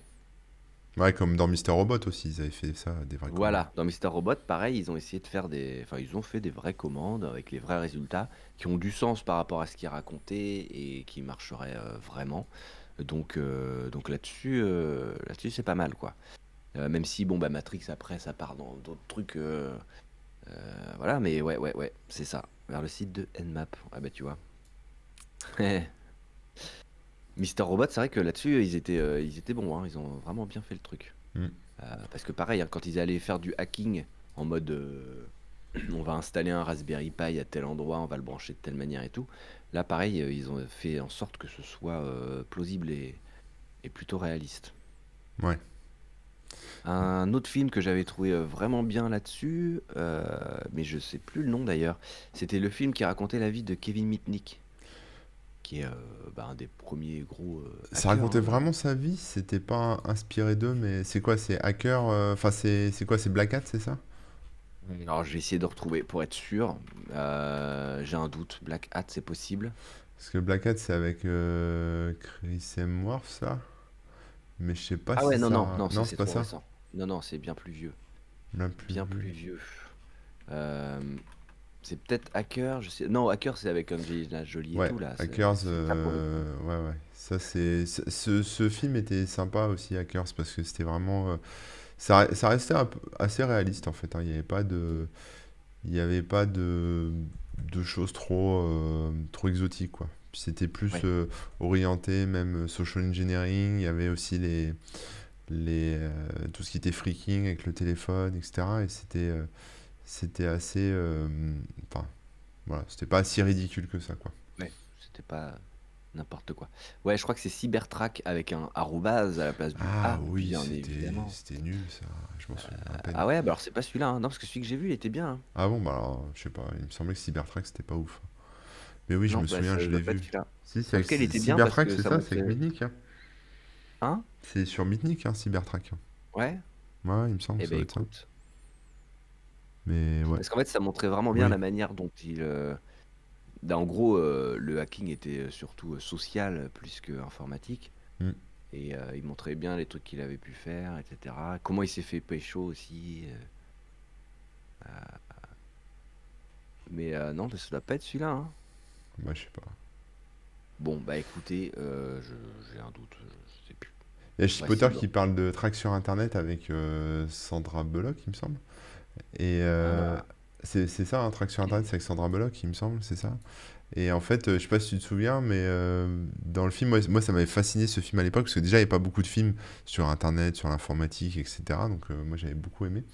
Ouais, comme dans Mister Robot aussi, ils avaient fait ça, des vraies commandes. Voilà, dans Mister Robot, pareil, ils ont essayé de faire enfin, ils ont fait des vraies commandes avec les vrais résultats qui ont du sens par rapport à ce qui est raconté et qui marcheraient vraiment. Donc là-dessus, c'est pas mal, quoi. Même si, bon, bah, Matrix, après, ça part dans d'autres trucs. Voilà, mais ouais, ouais, ouais, c'est ça. Vers le site de Nmap. Ah bah, tu vois. Mister Robot, c'est vrai que là-dessus, ils étaient bons, hein. Ils ont vraiment bien fait le truc. Mm. Parce que pareil, hein, quand ils allaient faire du hacking en mode on va installer un Raspberry Pi à tel endroit, on va le brancher de telle manière et tout, là pareil, ils ont fait en sorte que ce soit plausible et plutôt réaliste. Ouais. Un autre film que j'avais trouvé vraiment bien là-dessus, mais je sais plus le nom d'ailleurs, c'était le film qui racontait la vie de Kevin Mitnick, qui est bah, un des premiers gros Ça hackers, racontait hein. vraiment sa vie, c'était pas inspiré d'eux, mais c'est quoi, c'est Hacker, enfin c'est quoi, c'est Black Hat, c'est ça? Alors, je vais essayer de retrouver pour être sûr. J'ai un doute. Black Hat, c'est possible. Parce que Black Hat, c'est avec Chris Hemsworth, ça. Mais je sais pas Ah ouais, si non, non, ça. non, ça Non, c'est c'est pas trop ça. récent. Non, non, c'est bien plus vieux. Même plus Bien vieux. plus vieux. Euh, c'est peut-être Hacker, je sais. Non, Hacker, c'est avec Angelina Jolie et Ouais, tout, là. Hackers, C'est ça pour le coup. ouais, ouais. Ça, ce film était sympa aussi, Hackers, parce que c'était vraiment. Ça restait assez réaliste, en fait, hein. Il y avait pas de choses trop exotiques, quoi. Puis c'était plus Ouais. orienté, même social engineering. Il y avait aussi tout ce qui était freaking avec le téléphone, etc. Et c'était assez. Enfin, voilà, c'était pas si ridicule que ça, quoi. Ouais. C'était pas. n'importe quoi. Ouais, je crois que c'est Cybertrack avec un arrobase à la place du Ah A, oui, bien c'était évidemment. c'était nul ça, je m'en souviens à peine. Ah ouais, bah alors c'est pas celui-là, hein. Non, parce que celui que j'ai vu, il était bien, hein. Ah bon, bah alors, je sais pas, il me semblait que Cybertruck c'était pas ouf. Mais oui, je Non, me bah souviens, ça je doit l'ai pas être vu. celui-là. Si, c'est En avec tout cas, il était bien parce Cybertruck, que c'est ça ça? C'est avec montrait. Mitnick, hein? Hein? C'est sur Mitnick, hein, Cybertruck. Ouais? Ouais, il me semble Eh que ça ben doit être ça. écoute. Mais ouais, Parce qu'en fait, ça montrait vraiment bien oui. la manière dont en gros, le hacking était surtout social plus que informatique. Mm. Et il montrait bien les trucs qu'il avait pu faire, etc. Comment il s'est fait pécho aussi. Euh, mais non, bah, ça doit pas être celui-là, hein. Bah, je sais pas. Bon, bah écoutez, j'ai un doute, je sais plus. Il y a On va essayer Chipotter de. qui parle de track sur Internet avec Sandra Bullock, il me semble. Et Ah bah. c'est ça, un track sur Internet, c'est avec Sandra Bullock, il me semble, c'est ça. Et en fait, je sais pas si tu te souviens, mais dans le film, moi ça m'avait fasciné ce film à l'époque, parce que déjà, il n'y avait pas beaucoup de films sur Internet, sur l'informatique, etc. Donc moi, j'avais beaucoup aimé.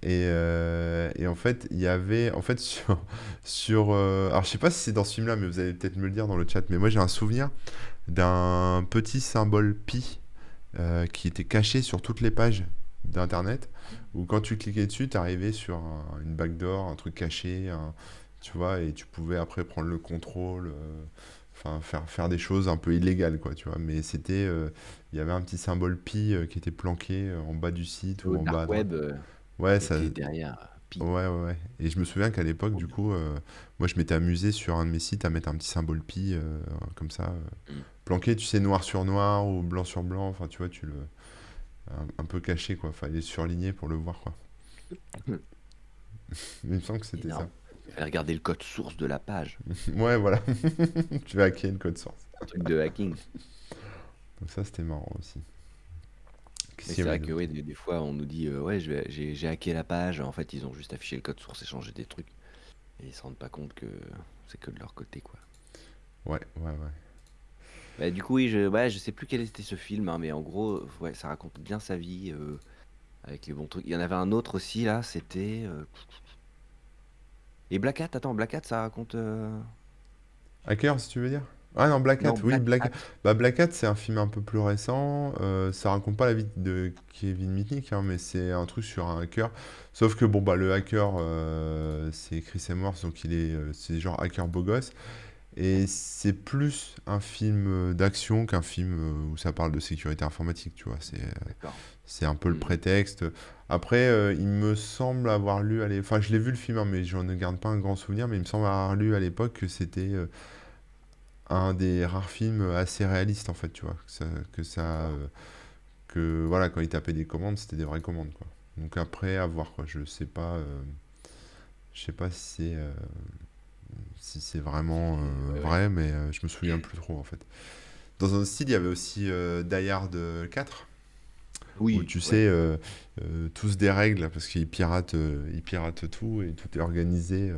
Et en fait, il y avait, en fait, alors je sais pas si c'est dans ce film-là, mais vous allez peut-être me le dire dans le chat, mais moi j'ai un souvenir d'un petit symbole pi qui était caché sur toutes les pages d'Internet, où quand tu cliquais dessus, tu arrivais sur une backdoor, un truc caché, tu vois, et tu pouvais après prendre le contrôle, enfin faire des choses un peu illégales, quoi, tu vois. Mais il y avait un petit symbole pi qui était planqué en bas du site ou Au en bas à dark droite. web, Ouais, ça, était derrière Pi. ouais, ouais, ouais. Et je me souviens qu'à l'époque, Trop du bien. coup, moi je m'étais amusé sur un de mes sites à mettre un petit symbole pi comme ça, Mm. planqué, tu sais, noir sur noir ou blanc sur blanc, enfin tu vois, un peu caché quoi, fallait surligner pour le voir quoi. Mais il me semble que c'était ça. Énorme. Fallait regarder le code source de la page. Ouais, voilà, tu vas hacker le code source. Un truc de hacking. Donc ça c'était marrant aussi. Mais Qu'est-ce qu'il y c'est avait vrai que d'autre? oui, des fois, on nous dit ouais, j'ai hacké la page. En fait, ils ont juste affiché le code source et changé des trucs. Et ils se rendent pas compte que c'est que de leur côté, quoi. Ouais, ouais, ouais. Bah, du coup, oui, ouais, je sais plus quel était ce film, hein, mais en gros, ouais, ça raconte bien sa vie avec les bons trucs. Il y en avait un autre aussi, là, c'était. Et Black Hat, attends, Black Hat, ça raconte. Hacker, si tu veux dire? Ah non, Black Hat, Non, oui, Black Hat. Bah, Black Hat, c'est un film un peu plus récent. Ça raconte pas la vie de Kevin Mitnick, hein, mais c'est un truc sur un hacker. Sauf que bon, bah, le hacker, c'est Chris Hemsworth, donc c'est genre hacker beau gosse. Et c'est plus un film d'action qu'un film où ça parle de sécurité informatique, tu vois. D'accord. C'est un peu le Hmm. prétexte. Après, il me semble avoir lu, enfin, je l'ai vu le film, hein, mais j'en ne garde pas un grand souvenir, mais il me semble avoir lu à l'époque que c'était un des rares films assez réalistes en fait, tu vois, D'accord. que voilà, quand il tapait des commandes, c'était des vraies commandes quoi. Donc après, à voir quoi. Je sais pas si c'est vraiment Ouais, ouais. vrai, mais je me souviens plus trop en fait. Dans un style, il y avait aussi Die Hard 4, où Oui, tu ouais. sais, tous des règles parce ils piratent tout et tout est organisé.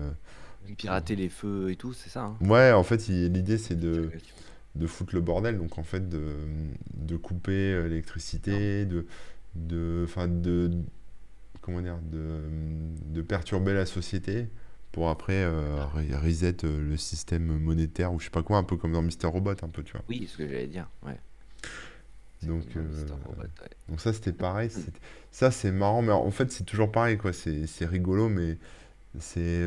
Pour... Pirater les feux et tout, c'est ça, hein? Ouais, en fait, l'idée c'est Circulation. de foutre le bordel, donc en fait de couper Énorme. l'électricité, enfin comment dire, de perturber la société pour après reset le système monétaire ou je sais pas quoi, un peu comme dans Mister Robot, un peu, tu vois. Oui, ce que j'allais dire, ouais. C'est Donc, comme dans Mister Robot, ouais. donc ça c'était pareil, Hmm. ça c'est marrant, mais en fait c'est toujours pareil quoi, c'est rigolo, mais c'est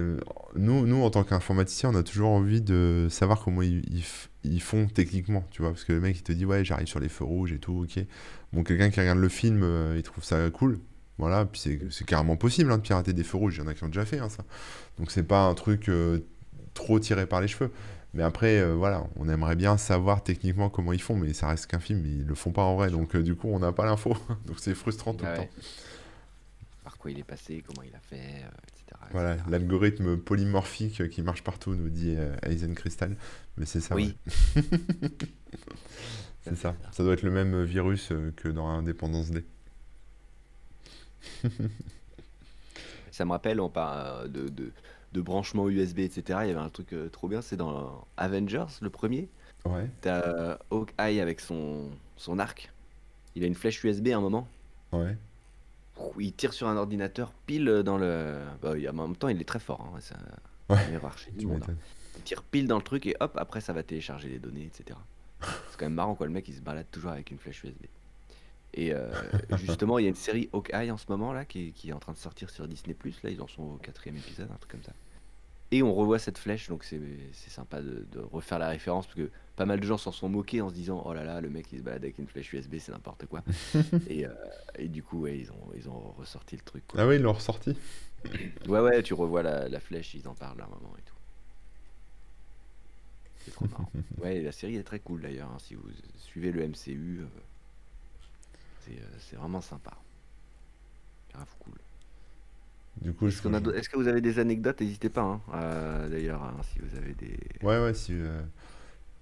nous en tant qu'informaticiens, on a toujours envie de savoir comment ils font techniquement, tu vois, parce que le mec il te dit ouais j'arrive sur les feux rouges et tout, ok. Bon, quelqu'un qui regarde le film, il trouve ça cool, voilà, puis c'est carrément possible hein, de pirater des feux rouges, il y en a qui ont déjà fait hein, ça. Donc c'est pas un truc trop tiré par les cheveux. Mais après, voilà, on aimerait bien savoir techniquement comment ils font, mais ça reste qu'un film, ils le font pas en Bien vrai, sûr. donc du coup on n'a pas l'info, donc c'est frustrant tout le Bah temps. ouais. Par quoi il est passé, comment il a fait, etc., Voilà, etc. l'algorithme polymorphique qui marche partout, nous dit Eisen Crystal. Mais c'est ça, ouais. Oui, ça C'est c'est ça. ça. Ça doit être le même virus que dans Independence D. Ça me rappelle, on parle de branchement USB, etc. Il y avait un truc trop bien, c'est dans Avengers, le premier. Ouais, T'as Hawkeye avec son arc. Il a une flèche USB à un moment. ouais, Il tire sur un ordinateur pile dans le. Bah, en même temps, il est très fort, hein. C'est ouais, le meilleur archer du tu monde, hein. m'étonnes. il tire pile dans le truc et hop, après ça va télécharger les données, etc. C'est quand même marrant quoi, le mec il se balade toujours avec une flèche USB. Et justement, il y a une série Hawkeye en ce moment là qui est en train de sortir sur Disney+. Là, ils en sont au 4e épisode, un truc comme ça. Et on revoit cette flèche, donc c'est sympa de refaire la référence parce que pas mal de gens s'en sont moqués en se disant oh là là, le mec il se balade avec une flèche USB, c'est n'importe quoi. Et, euh, et du coup, ouais, ils ont ressorti le truc quoi. Ah oui, ils l'ont ressorti. Ouais, ouais, tu revois la flèche, ils en parlent à un moment et tout. C'est trop marrant. Ouais, la série est très cool d'ailleurs, hein. Si vous suivez le MCU, c'est vraiment sympa. Grave cool. Du coup, Est-ce que vous avez des anecdotes? N'hésitez pas, hein, d'ailleurs, hein, si vous avez des. Ouais, ouais, si.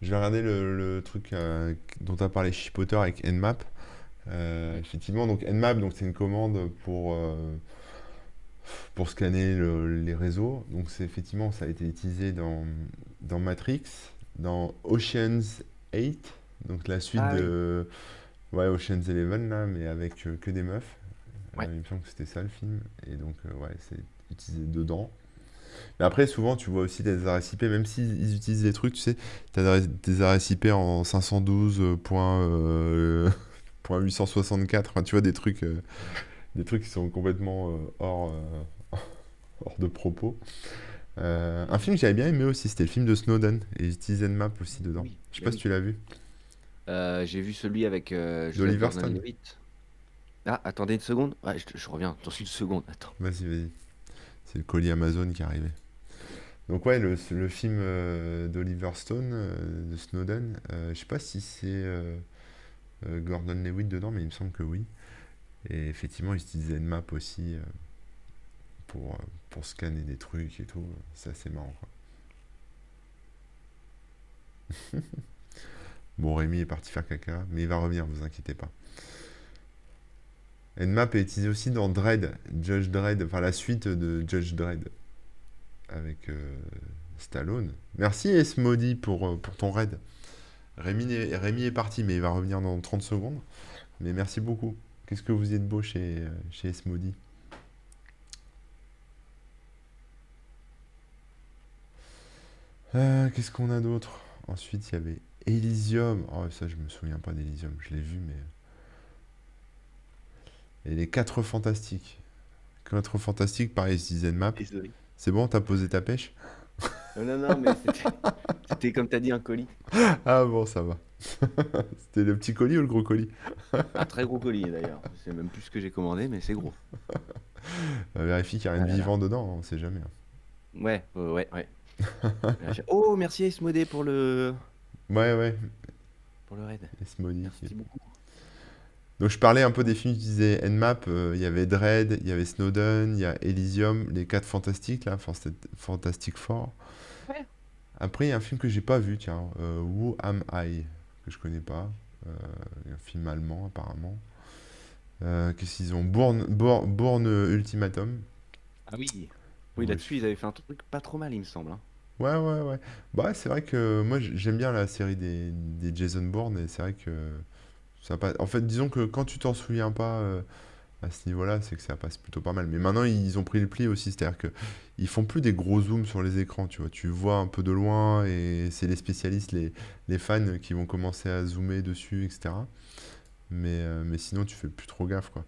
Je vais regarder le truc dont tu as parlé, Chipotter avec Nmap. Mm. Effectivement, donc Nmap, donc c'est une commande pour scanner les réseaux. Donc c'est effectivement, ça a été utilisé dans Matrix, dans Ocean's 8, donc la suite Ah oui. de ouais, Ocean's 11 là, mais avec que des meufs. Ouais. Il me semble que c'était ça le film, et donc ouais, c'est utilisé dedans. Mais après, souvent, tu vois aussi des adresses IP, même s'ils utilisent des trucs, tu sais, tu as des adresses IP en 512.864, enfin, tu vois, des trucs qui sont complètement hors de propos. Un film que j'avais bien aimé aussi, c'était le film de Snowden, et ils utilisaient Nmap aussi dedans. Oui, Je sais bah pas si oui. tu l'as vu, J'ai vu celui avec Joseph d'Oliver Stone. Gordon-Levitt. Ah, attendez une seconde. Ouais, je reviens dans une seconde. Attends. Vas-y, vas-y. C'est le colis Amazon qui est arrivé. Donc ouais, le film d'Oliver Stone, de Snowden, je sais pas si c'est Gordon Levitt dedans, mais il me semble que oui. Et effectivement, ils utilisaient Nmap aussi pour scanner des trucs et tout. C'est assez marrant, quoi. Bon, Rémi est parti faire caca, mais il va revenir, vous inquiétez pas. Nmap est utilisé aussi dans Dredd, Judge Dredd, enfin la suite de Judge Dredd, avec Stallone. Merci Esmodi pour ton raid. Rémi est parti, mais il va revenir dans 30 secondes. Mais merci beaucoup. Qu'est-ce que vous êtes beau chez Esmodi. Qu'est-ce qu'on a d'autre? Ensuite, il y avait Elysium. Oh, ça, je me souviens pas d'Elysium. Je l'ai vu, mais. Et les 4 fantastiques. 4 fantastiques, pareil, Season Map. Désolé. C'est bon, t'as posé ta pêche? Non, non, mais c'était comme t'as dit, un colis. Ah bon, ça va. C'était le petit colis ou le gros colis? Un très gros colis d'ailleurs. C'est même plus ce que j'ai commandé, mais c'est gros. Vérifie qu'il n'y a rien Ah de là là. vivant dedans, on sait jamais, hein. Ouais, ouais, ouais. Oh, merci Ace pour Ouais, ouais, le raid. Esmodi. Merci beaucoup. Donc je parlais un peu des films qui disaient Nmap, il y avait Dredd, il y avait Snowden, il y a Elysium, les 4 fantastiques là, Fantastic Four. Ouais. Après il y a un film que j'ai pas vu, tiens, Who Am I, que je connais pas. Un film allemand apparemment. Qu'est-ce qu'ils ont? Bourne Ultimatum. Ah oui. Oui, Ouais, là-dessus, ils avaient fait un truc pas trop mal, il me semble, hein. ouais, ouais, ouais. Bah c'est vrai que moi j'aime bien la série des Jason Bourne et c'est vrai que ça passe. En fait, disons que quand tu t'en souviens pas à ce niveau-là, c'est que ça passe plutôt pas mal. Mais maintenant, ils ont pris le pli aussi, c'est-à-dire que ils font plus des gros zooms sur les écrans, tu vois. Tu vois un peu de loin et c'est les spécialistes, les fans qui vont commencer à zoomer dessus, etc. Mais sinon, tu fais plus trop gaffe, quoi.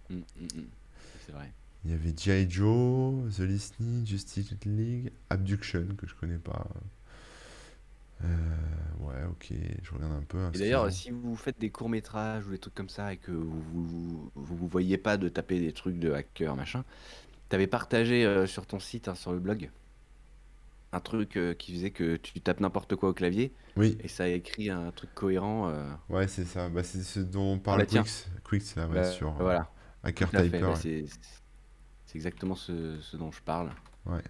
C'est vrai. Il y avait G.I. Joe, The Listening, Justice League, Abduction, que je connais pas. Ouais, ok, je regarde un peu hein, Et ce qu'ils d'ailleurs, ont. si vous faites des courts-métrages ou des trucs comme ça et que vous voyez pas de taper des trucs de hacker, machin, t'avais partagé sur ton site, hein, sur le blog, un truc qui faisait que tu tapes n'importe quoi au clavier Oui, et ça écrit un truc cohérent. ouais, c'est ça. Bah, c'est ce dont Ah parle bah tiens, Quicks. Quicks, là, ouais, bah, sur voilà, tout Hacker à fait. Typer. Bah, Ouais. c'est exactement ce dont je parle. Ouais,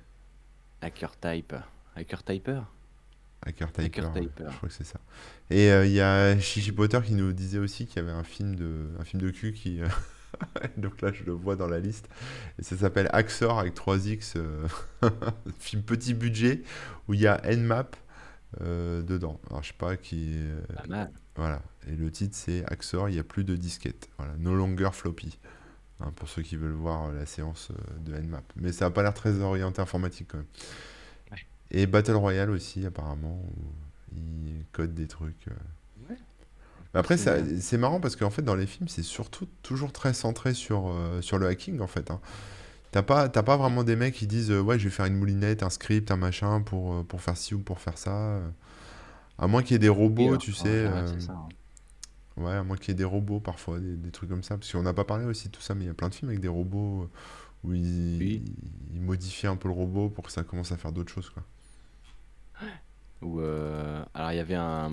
Hacker type. Hacker typer? Hacker Typer, Hacker ouais, typer. je crois que c'est ça. Et il y a Chichi Potter qui nous disait aussi qu'il y avait un film de cul qui. Donc là, je le vois dans la liste. Et ça s'appelle Axor avec 3X. Film petit budget où il y a Nmap dedans. Alors, je sais pas qui. Pas mal. Voilà. Et le titre, c'est Axor, il n'y a plus de disquette. Voilà. No longer floppy. Hein, pour ceux qui veulent voir la séance de Nmap. Mais ça n'a pas l'air très orienté informatique quand même. Ouais. Et Battle Royale aussi, apparemment, où ils codent des trucs. Ouais, Mais après, c'est c'est marrant parce qu'en fait, dans les films, c'est surtout toujours très centré sur le hacking, en fait, hein. T'as pas vraiment des mecs qui disent ouais, je vais faire une moulinette, un script, un machin pour faire ci ou pour faire ça. À moins qu'il y ait des oui, robots, alors tu sais. qu'en général, c'est ça, hein. Ouais, à moins qu'il y ait des robots parfois, des trucs comme ça. Parce qu'on n'a pas parlé aussi de tout ça, mais il y a plein de films avec des robots où Oui. ils modifient un peu le robot pour que ça commence à faire d'autres choses, quoi. Ou alors il y avait un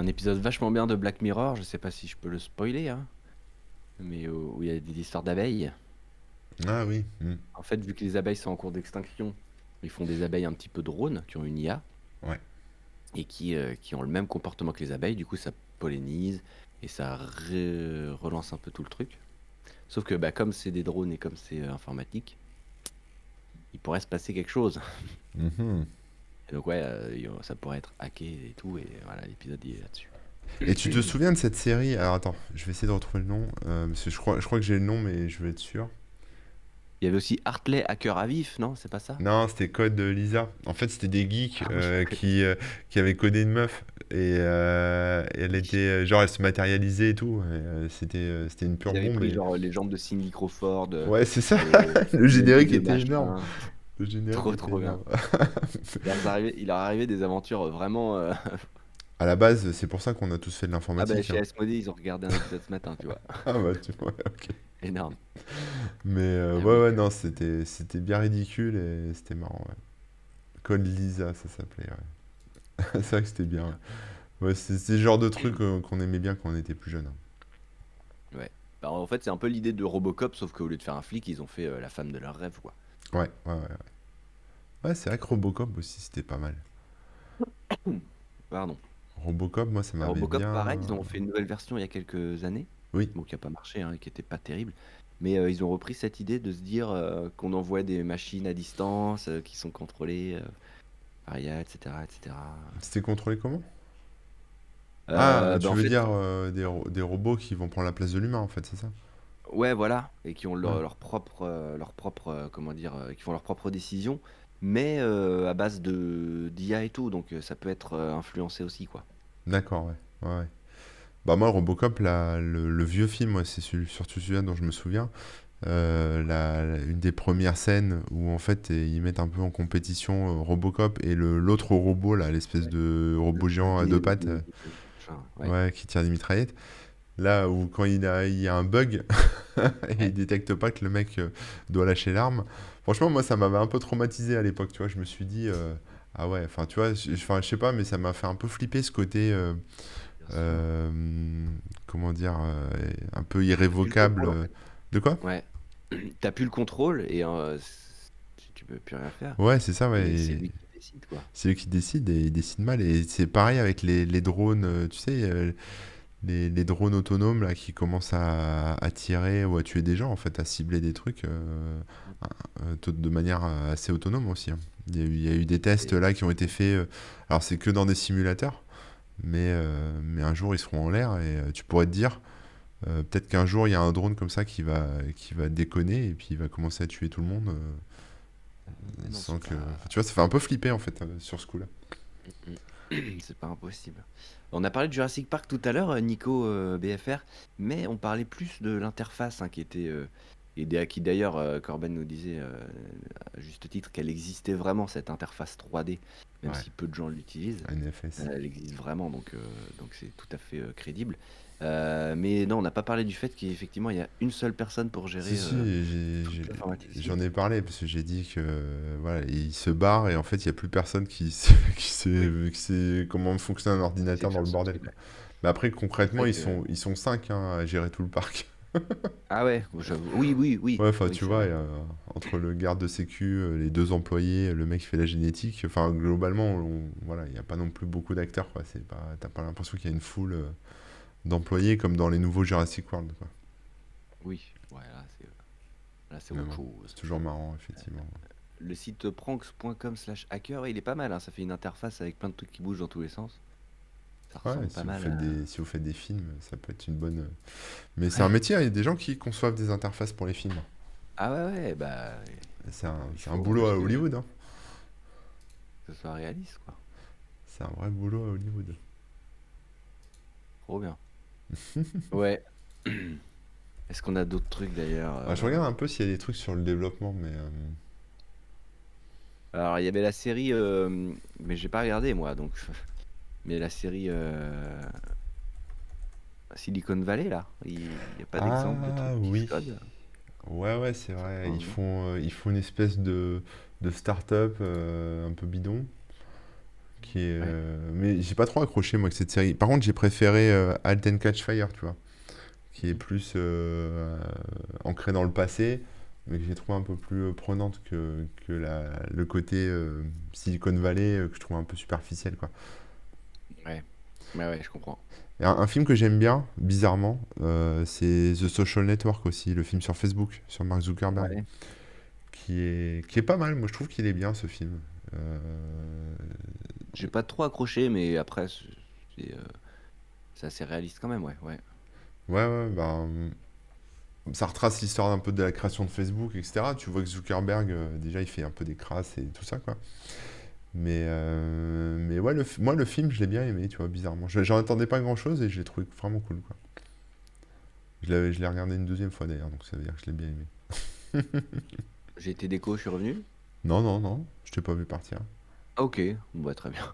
épisode vachement bien de Black Mirror, je sais pas si je peux le spoiler, hein, mais où il y a des histoires d'abeilles. Ah oui. En fait, vu que les abeilles sont en cours d'extinction, ils font des abeilles un petit peu drones qui ont une IA Ouais. et qui ont le même comportement que les abeilles. Du coup, ça pollinise et ça relance un peu tout le truc. Sauf que bah, comme c'est des drones et comme c'est informatique, il pourrait se passer quelque chose. Mhm. Et donc ouais, ça pourrait être hacké et tout. Et voilà, l'épisode il est là-dessus. Et tu te souviens de cette série? Alors attends, je vais essayer de retrouver le nom. Parce que je crois que j'ai le nom, mais je veux être sûr. Il y avait aussi Hartley Hacker à vif, non? C'est pas ça? Non, c'était Code Lisa. En fait, c'était des geeks Ah oui, qui avaient codé une meuf. Et elle oui. était. Genre, elle se matérialisait et tout. C'était une pure Ils avaient bombe. pris genre les jambes de Cindy Crawford, Ouais, c'est ça. Le le nez générique de était énorme. machin. Le générique Trop était trop bien. énorme. Il leur arrivait des aventures vraiment. À la base, c'est pour ça qu'on a tous fait de Ah bah l'informatique, chez hein. Asmodée, ils ont regardé un épisode ce matin, tu vois. Ah bah, tu vois, ok. Énorme. Mais Ah ouais, oui. ouais, non, c'était bien ridicule et c'était marrant, ouais. Code Lisa, ça s'appelait, ouais. C'est vrai que c'était bien, ouais. Ouais, c'est le genre de truc qu'on aimait bien quand on était plus jeune, hein. Ouais. Bah, en fait, c'est un peu l'idée de Robocop, sauf qu'au lieu de faire un flic, ils ont fait la femme de leur rêve, quoi. Ouais, ouais, ouais, ouais. Ouais, c'est vrai que Robocop aussi, c'était pas mal. Pardon. Robocop, moi, ça m'avait Robocop, pareil, bien. ils ont fait une nouvelle version il y a quelques années, Oui, bon, qui a pas marché, hein, et qui était pas terrible. Mais ils ont repris cette idée de se dire qu'on envoie des machines à distance qui sont contrôlées par IA, etc., etc. c'était contrôlé comment? Ah, Bah, tu en veux fait, dire des robots qui vont prendre la place de l'humain, en fait, c'est ça? ouais, voilà, et qui ont Ouais, leur propre, comment dire, qui font leurs propres décisions, mais à base de d'IA et tout, donc ça peut être influencé aussi, quoi. d'accord, ouais. Ouais, ouais. Bah moi, Robocop, le vieux film, moi, c'est surtout celui-là dont je me souviens. Une des premières scènes où en fait ils mettent un peu en compétition Robocop et l'autre robot, là, l'espèce Ouais. de Le robot géant à deux pattes, machin, ouais. ouais, qui tire des mitraillettes. Là où quand il y a un bug et il Ouais. détecte pas que le mec doit lâcher l'arme. Franchement, moi, ça m'avait un peu traumatisé à l'époque, tu vois. Je me suis dit, ah ouais, enfin, tu vois, enfin, je sais pas, mais ça m'a fait un peu flipper ce côté, Bien sûr. euh, comment dire, un peu T'as plus le irrévocable. contrôle, en fait. De quoi? Ouais. T'as plus le contrôle et tu peux plus rien faire. Ouais, c'est ça, ouais. Et c'est lui qui décide, quoi. C'est eux qui décident et ils décident mal. Et c'est pareil avec les drones, tu sais, les drones autonomes là, qui commencent à tirer ou à tuer des gens, en fait, à cibler des trucs de manière assez autonome aussi, hein. Il y a eu des tests Et- là qui ont été faits. Alors, c'est que dans des simulateurs, mais un jour ils seront en l'air et tu pourrais te dire, peut-être qu'un jour il y a un drone comme ça qui va déconner et puis il va commencer à tuer tout le monde Mais non, sans c'est que. pas. Enfin, tu vois, ça fait un peu flipper en fait sur ce coup-là. C'est pas impossible. On a parlé de Jurassic Park tout à l'heure, Nico BFR, mais on parlait plus de l'interface hein, qui était qui d'ailleurs Corben nous disait à juste titre qu'elle existait vraiment cette interface 3D, même Ouais, si peu de gens l'utilisent. NFS. Elle existe vraiment, donc c'est tout à fait crédible. Mais non, on n'a pas parlé du fait qu'effectivement il y a une seule personne pour Si, gérer si, toute l'informatique dessus. j'en ai parlé parce que j'ai dit que voilà, il se barre et en fait il n'y a plus personne Oui, qui sait comment fonctionne un qui sait ordinateur dans faire le ce bordel, quoi. truc-là. Mais après C'est concrètement vrai que. ils sont cinq hein, à gérer tout le parc. Ah ouais, oui, oui, oui, Ouais, enfin oui, tu c'est vois, vrai. entre le garde de sécu, les deux employés, le mec qui fait la génétique, enfin globalement voilà, il n'y a pas non plus beaucoup d'acteurs, quoi. T'as pas l'impression qu'il y a une foule d'employés comme dans les nouveaux Jurassic World, quoi. Oui, ouais, là, c'est Mais autre bon, chose. c'est toujours marrant effectivement. Le site pranks.com/hacker, ouais, il est pas mal, hein, ça fait une interface avec plein de trucs qui bougent dans tous les sens. Ça Ouais, ressemble pas mal si vous faites des films, ça peut être une bonne. Mais c'est un Ouais. métier, il y a des gens qui conçoivent des interfaces pour les films. Ah ouais, ouais, bah, C'est un, il c'est un faut, hein, boulot parce à que. Hollywood, hein. ce soit réaliste, quoi. C'est un vrai boulot à Hollywood. Trop bien. Ouais. Est-ce qu'on a d'autres trucs d'ailleurs? Ah, je regarde un peu s'il y a des trucs sur le développement, mais Alors, il y avait la série, mais j'ai pas regardé moi, donc. Mais la série Silicon Valley, là, il n'y a pas d'exemple de ah trucs qui se oui, codent. ouais, c'est vrai. Heureusement. Ils font une espèce de start-up un peu bidon. Ouais. Mais j'ai pas trop accroché moi avec cette série. Par contre, j'ai préféré Halt and Catch Fire, tu vois, qui est Mhm. plus ancrée dans le passé, mais que j'ai trouvé un peu plus prenante que le côté Silicon Valley que je trouve un peu superficiel, quoi. Ouais. Ouais, je comprends. Et un film que j'aime bien, bizarrement, c'est The Social Network aussi, le film sur Facebook, sur Mark Zuckerberg, Ouais. qui est pas mal. Moi, je trouve qu'il est bien ce film. Euh, J'ai pas trop accroché, mais après, c'est c'est assez réaliste quand même, ouais. Ouais. ouais, ben, ça retrace l'histoire un peu de la création de Facebook, etc. Tu vois que Zuckerberg, déjà, il fait un peu des crasses et tout ça, quoi. Mais ouais, moi, le film, je l'ai bien aimé, tu vois, bizarrement. J'en attendais pas grand-chose et je l'ai trouvé vraiment cool, quoi. Je l'ai regardé une deuxième fois, d'ailleurs, donc ça veut dire que je l'ai bien aimé. J'ai été déco, je suis revenu. Non, je t'ai pas vu partir. Ah, ok, bon, bah, très bien.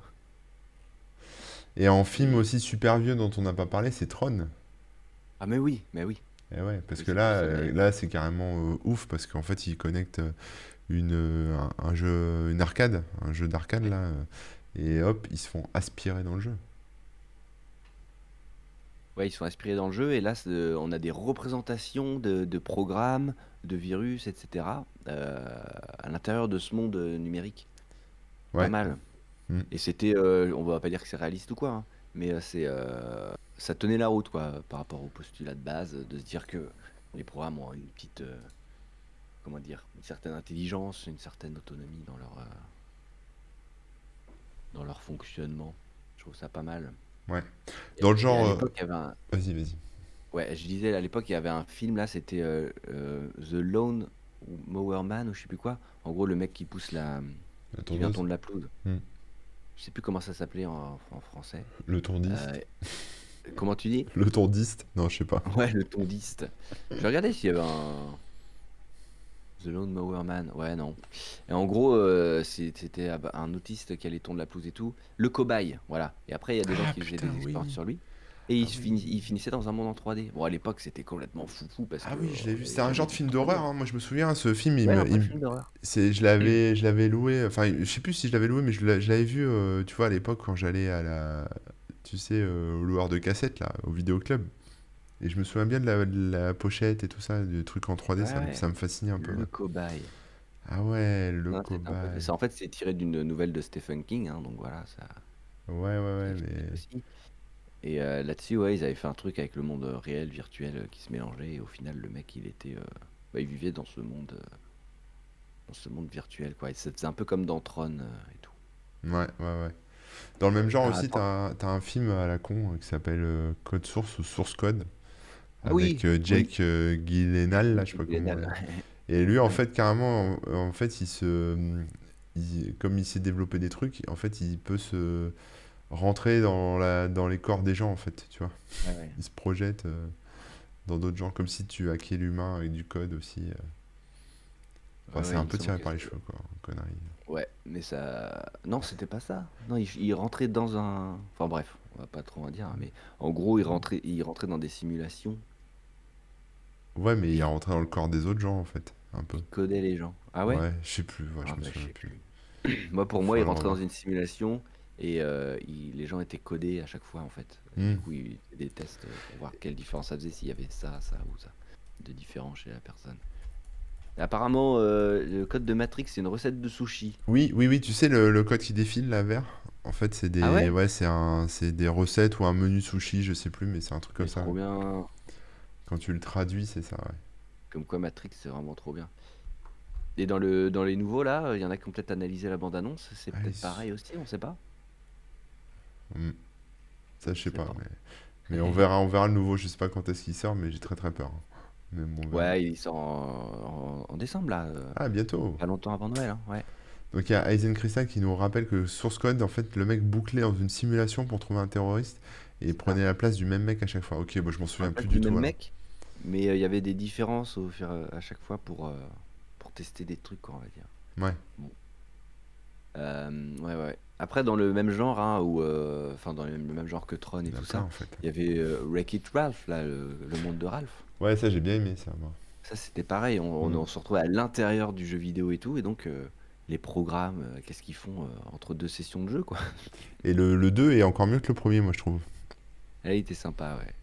Et en film Et... aussi super vieux dont on n'a pas parlé, c'est Tron. Ah, mais oui, mais oui. Et ouais, parce Oui, que c'est pour là, ça d'ailleurs. là c'est carrément ouf, parce qu'en fait, il connecte un jeu, une arcade, un jeu d'arcade, Ouais. là, et hop, ils se font aspirer dans le jeu. Ouais, ils sont inspirés dans le jeu, et là, on a des représentations de programmes, de virus, etc. À l'intérieur de ce monde numérique. Pas Ouais. mal. Mm. Et c'était, on va pas dire que c'est réaliste ou quoi, hein, mais ça tenait la route, quoi, par rapport au postulat de base, de se dire que les programmes ont une petite, comment dire, une certaine intelligence, une certaine autonomie dans leur fonctionnement. Je trouve ça pas mal. Ouais. Dans le Et à genre. l'époque, il y avait un, Vas-y. ouais, je disais, à l'époque, il y avait un film là, c'était The Lone Mower Man ou je sais plus quoi. En gros, le mec qui pousse La qui vient tondeuse. tondre la pelouse. Mm. Je sais plus comment ça s'appelait en français. Le Euh, tondiste. comment tu dis? Le tondiste. Non, je sais pas. Ouais, le tondiste. Je regardais s'il y avait un The Lone Mower Man. Ouais, non. Et en gros, c'était un autiste qui allait tondre la pelouse et tout. Le cobaye, voilà. Et après, il y a des gens Ah qui faisaient putain, des expériences oui. sur lui. Et Ah oui. il finissait dans un monde en 3D. Bon, à l'époque, c'était complètement foufou parce Ah que oui, je l'ai on vu. n'avait C'était un jamais genre de vu de film 3D, d'horreur, hein. hein. Moi, je me souviens, ce film, Ouais, un vrai film d'horreur. je l'avais loué. Enfin, je sais plus si je l'avais loué, mais je l'avais vu, tu vois, à l'époque quand j'allais tu sais, au loueur de cassettes là, au vidéoclub. Et je me souviens bien de la pochette et tout ça, du truc en 3D, Ouais, ouais. ça me fascinait un peu, Le ouais. cobaye. Ah ouais, le Non, c'était un peu. cobaye. En fait, c'est tiré d'une nouvelle de Stephen King, hein, donc voilà, ça explique Mais aussi. Et là-dessus, ouais, ils avaient fait un truc avec le monde réel, virtuel qui se mélangeait. Et au final, le mec, il vivait dans ce monde virtuel, quoi. Et c'est un peu comme dans Tron et tout. ouais. Dans le même genre Alors, aussi, attends. t'as un film à la con qui s'appelle Code Source ou Source Code, Ah avec oui, oui. Jake Gyllenhaal, là, je sais pas comment. Gyllenhaal. Et lui, en Ouais. fait, carrément, en fait, comme il s'est développé des trucs, en fait, il peut se rentrer dans les corps des gens, en fait, tu vois. Ouais, ouais. Il se projette dans d'autres gens, comme si tu hackais l'humain avec du code aussi. Enfin, Ouais, c'est ouais, un il me peu semble tiré que par les c'est. cheveux, quoi, connerie. Ouais, mais ça. Non, c'était pas ça. Non, il rentrait dans un. Enfin bref, on va pas trop en dire, hein, mais en gros, il rentrait dans des simulations Ouais, mais et il est rentré dans le corps des autres gens, en fait, un peu. il codait les gens. Ah ouais? Ouais, je sais plus, ouais, je Ah me bah je souviens sais plus. plus. Moi, pour moi, il Faudrait le rentrait dans revoir. une simulation et les gens étaient codés à chaque fois en fait. Et Hmm. du coup, il faisait des tests pour voir quelle différence ça faisait, s'il y avait ça ou ça de différent chez la personne. Et apparemment, le code de Matrix, c'est une recette de sushi. Oui, tu sais, le code qui défile, là, vert? En fait, Ah ouais? ouais, c'est des recettes ou un menu sushi, je sais plus, mais c'est un truc comme Mais ça, ouais. trop bien. Quand tu le traduis, c'est ça, ouais. Comme quoi, Matrix, c'est vraiment trop bien. Et dans les nouveaux, là, il y en a qui ont peut-être analysé la bande-annonce. C'est Ah, peut-être pareil aussi, on sait pas. hmm. Ça, je On sais sait pas, pas. mais on verra le nouveau. Je sais pas quand est-ce qu'il sort, mais j'ai très peur, hein. Mais bon, on verra. Ouais, il sort en décembre, là. Ah, bientôt. Pas longtemps avant Noël, hein, ouais. Donc il y a Eisencristal qui nous rappelle que Source Code, en fait, le mec bouclait dans une simulation pour trouver un terroriste et C'est ça. prenait la place du même mec à chaque fois. Ok, bah, je m'en En souviens plus place du du tout même alors. mec, mais il y avait des différences à chaque fois pour tester des trucs, quoi, on va dire. Ouais, Bon. Ouais, ouais. Après, dans le même genre, hein, enfin, dans le même genre que Tron il et y en a tout plein ça, en fait. il y avait Wreck-It Ralph, là, le monde de Ralph. Ouais, ça j'ai bien aimé ça, moi. Ça, c'était pareil, Mm. on se retrouvait à l'intérieur du jeu vidéo et tout, et donc les programmes, qu'est-ce qu'ils font entre deux sessions de jeu, quoi. Et le 2 est encore mieux que le premier, moi je trouve. Là, il était sympa, ouais.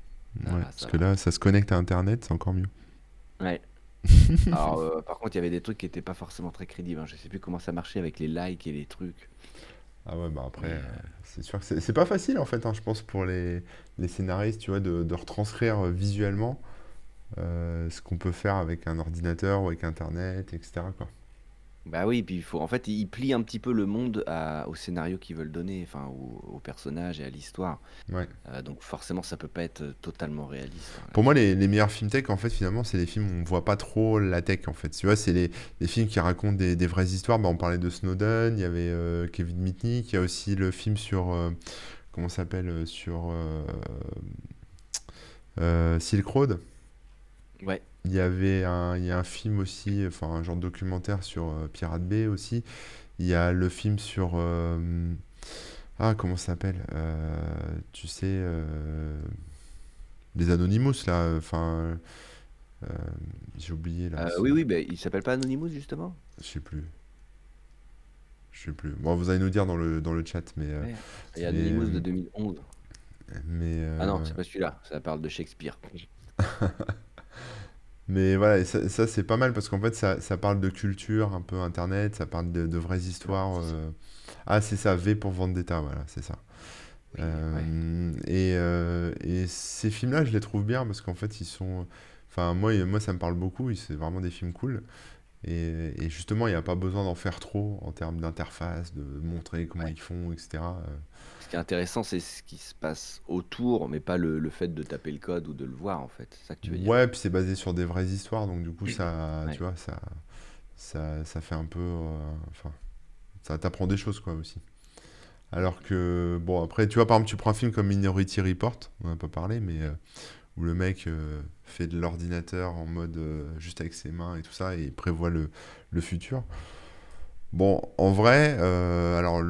Ouais, parce Ça que va. là, ça se connecte à Internet, c'est encore mieux. Ouais. Alors, par contre, il y avait des trucs qui étaient pas forcément très crédibles, hein. Je sais plus comment ça marchait avec les likes et les trucs, Ah ouais, bah après, mais c'est sûr que c'est pas facile en fait, hein, je pense, pour les scénaristes, tu vois, de retranscrire visuellement ce qu'on peut faire avec un ordinateur ou avec Internet, etc. quoi. bah oui, puis en fait, ils plient un petit peu le monde au scénario qu'ils veulent donner, enfin, au personnage et à l'histoire. Ouais. Donc forcément, ça peut pas être totalement réaliste, hein, Pour moi, là-dessus. les meilleurs films tech, en fait, finalement, c'est les films où on voit pas trop la tech, en fait. Tu vois, c'est les films qui racontent des vraies histoires. Bah, on parlait de Snowden, il y avait Kevin Mitnick, il y a aussi le film sur, comment ça s'appelle, sur Silk Road. Ouais. Il y a un film aussi, enfin un genre de documentaire sur Pirate Bay aussi. Il y a le film sur, ah, comment ça s'appelle? Tu sais, les Anonymous, là, enfin, euh, j'ai oublié, là. Oui, oui, bah, il s'appelle pas Anonymous, justement? Je sais plus. Je sais plus. Bon, vous allez nous dire dans le chat, Ouais. Il y a mais, Anonymous de 2011. mais, Ah non, c'est pas celui-là, ça parle de Shakespeare. mais voilà, et ça, c'est pas mal parce qu'en fait, ça parle de culture, un peu internet, ça parle de vraies Alors, histoires. c'est ça. Ah, c'est ça, V pour Vendetta, voilà, c'est ça. Oui, ouais. Et ces films-là, je les trouve bien parce qu'en fait, ils sont. Enfin, moi, ça me parle beaucoup, c'est vraiment des films cool. Et justement, il n'y a pas besoin d'en faire trop en termes d'interface, de montrer comment Ouais. ils font, etc. Ce qui est intéressant, c'est ce qui se passe autour, mais pas le fait de taper le code ou de le voir, en fait. C'est ça que tu veux dire. Ouais, puis c'est basé sur des vraies histoires, donc du coup, ça, tu Ouais. vois, ça fait un peu. Enfin, ça t'apprend des choses, quoi, aussi. Alors que, bon, après, tu vois, par exemple, tu prends un film comme Minority Report, on en a pas parlé, mais où le mec fait de l'ordinateur en mode juste avec ses mains et tout ça, et il prévoit le futur. Bon, en vrai, alors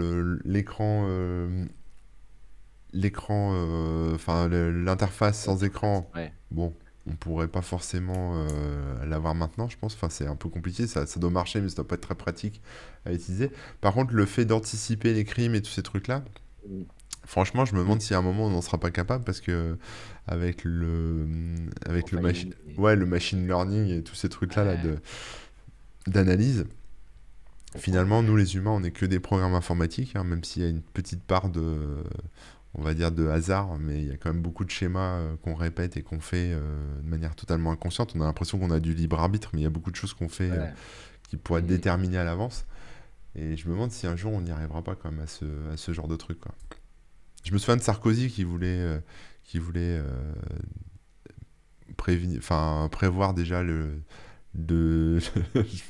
enfin l'interface sans L'interface. écran, Ouais. bon, on pourrait pas forcément l'avoir maintenant, je pense. Enfin, c'est un peu compliqué, ça doit marcher, mais ça doit pas être très pratique à utiliser. Par contre, le fait d'anticiper les crimes et tous ces trucs-là, Mm. franchement, je me Mm. demande si à un moment on n'en sera pas capable parce que avec Profiling. ouais, le machine learning et tous ces trucs-là là, Ouais, d'analyse, je comprends, finalement, ouais. nous les humains, on n'est que des programmes informatiques, hein, même s'il y a une petite part on va dire, de hasard, mais il y a quand même beaucoup de schémas qu'on répète et qu'on fait de manière totalement inconsciente. On a l'impression qu'on a du libre arbitre, mais il y a beaucoup de choses qu'on fait Ouais. qui pourraient être Mm. déterminées à l'avance. Et je me demande si un jour on n'y arrivera pas quand même à ce genre de truc, quoi. Je me souviens de Sarkozy qui voulait enfin, prévoir déjà de...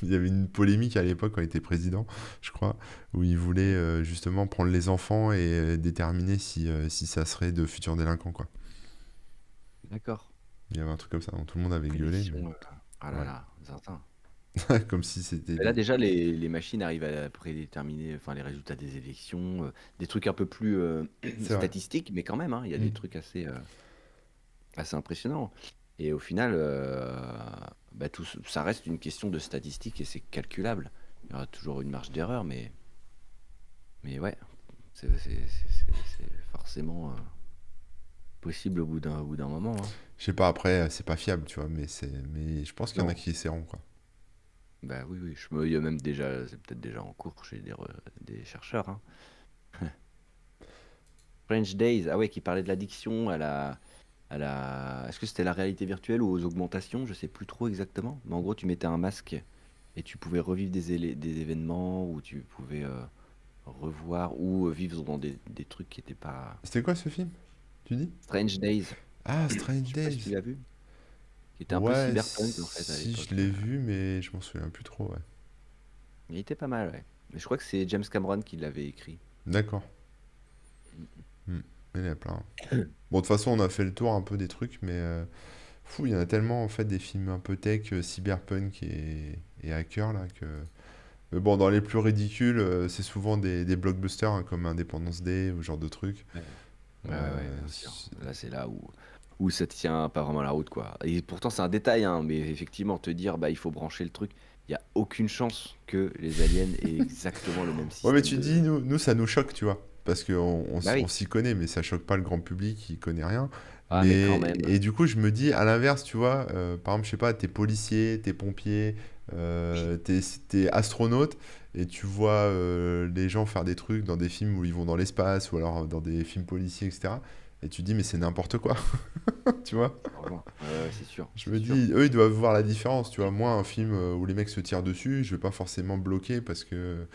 Il y avait une polémique à l'époque quand il était président, je crois, où il voulait Ouais. justement prendre les enfants et déterminer si ça serait de futurs délinquants, quoi. D'accord. Il y avait un truc comme ça, dont tout le monde avait gueulé, mais Prédiction. Ah là ouais. là, zinzin. Comme si c'était Et là, des... déjà, les machines arrivent à prédéterminer, enfin, les résultats des élections, des trucs un peu plus C'est vrai. statistiques, mais quand même, hein, il y a des Mm. trucs assez impressionnants. Et au final, bah, ça reste une question de statistiques et c'est calculable. Il y aura toujours une marge d'erreur, mais ouais, c'est forcément possible au bout d'un moment, hein. Je sais pas, après, c'est pas fiable, tu vois, mais je pense qu'il y en a Non, qui essaieront, quoi. bah oui, oui, il y a même déjà, c'est peut-être déjà en cours chez des chercheurs, hein. French Days, ah ouais, qui parlait de l'addiction est-ce que c'était la réalité virtuelle ou aux augmentations? Je sais plus trop exactement. Mais en gros, tu mettais un masque et tu pouvais revivre des événements ou tu pouvais revoir ou vivre dans des trucs qui étaient pas. C'était quoi ce film, tu dis? Strange Days, Ah, je Strange sais pas si tu Days. l'as vu, qui était un peu Ouais, cyberpunk en fait à si je l'époque. l'ai vu, mais je m'en souviens plus trop, ouais. Mais il était pas mal, ouais. Mais je crois que c'est James Cameron qui l'avait écrit. D'accord. Hmm. Il y en a plein. Bon, de toute façon, on a fait le tour un peu des trucs, mais fou, il y en a tellement en fait des films un peu tech, cyberpunk et hacker là que. Mais bon, dans les plus ridicules, c'est souvent des blockbusters hein, comme Independence Day ou ce genre de trucs. Ouais, ouais, Euh, bien sûr. c'est- Là, c'est là où ça tient pas vraiment la route, quoi. Et pourtant, c'est un détail, hein, mais effectivement, te dire, bah, il faut brancher le truc, il y a aucune chance que les aliens aient exactement le même Ouais, mais système tu dis, de. nous ça nous choque, tu vois. Parce qu'on Bah on oui. s'y connaît, mais ça choque pas le grand public qui connaît rien. Ah, mais quand Mais, même. et du coup, je me dis, à l'inverse, tu vois, par exemple, je sais pas, t'es policier, t'es pompier, Oui. t'es astronaute, et tu vois les gens faire des trucs dans des films où ils vont dans l'espace, ou alors dans des films policiers, etc. Et tu dis, mais c'est n'importe quoi, tu vois. Franchement. Ouais, ouais, c'est sûr, Je c'est me sûr. dis, eux, ils doivent voir la différence, tu vois. Moi, un film où les mecs se tirent dessus, je vais pas forcément bloquer parce que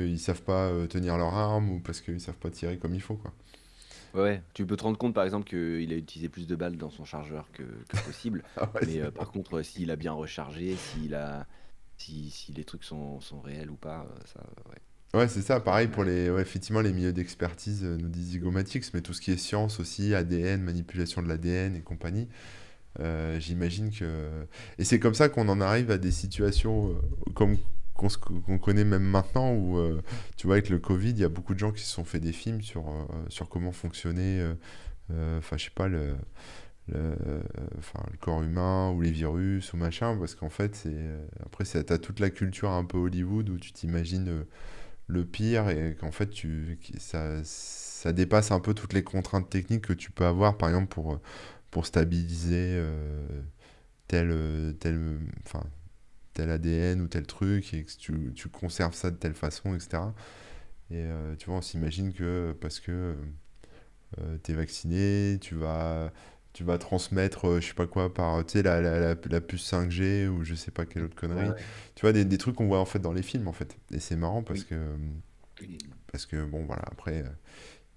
ils savent pas tenir leur arme ou parce qu'ils savent pas tirer comme il faut, quoi. Ouais, ouais. Tu peux te rendre compte, par exemple, qu'il a utilisé plus de balles dans son chargeur que possible. Ah ouais, Mais par contre, s'il a bien rechargé, si les trucs sont réels ou pas, ça, ouais. ouais, c'est ça. Ça, Pareil pour les, ouais, effectivement, les milieux d'expertise, nous disent Zygomatics, mais tout ce qui est science aussi, ADN, manipulation de l'ADN et compagnie. J'imagine que. Et c'est comme ça qu'on en arrive à des situations comme qu'on connaît même maintenant, où, tu vois, avec le Covid, il y a beaucoup de gens qui se sont fait des films sur comment fonctionnait, enfin, je sais pas, enfin, le corps humain, ou les virus, ou machin, parce qu'en fait, après, t'as toute la culture un peu Hollywood, où tu t'imagines le pire, et qu'en fait, ça dépasse un peu toutes les contraintes techniques que tu peux avoir, par exemple, pour stabiliser enfin, tel ADN ou tel truc, et que tu conserves ça de telle façon, etc. Et tu vois, on s'imagine que parce que tu es vacciné, tu vas transmettre, je sais pas quoi, par tu sais, la puce 5G ou je sais pas quelle autre Ouais, connerie. ouais. Tu vois, des trucs qu'on voit en fait dans les films, en fait. Et c'est marrant Oui. parce que bon, voilà, après.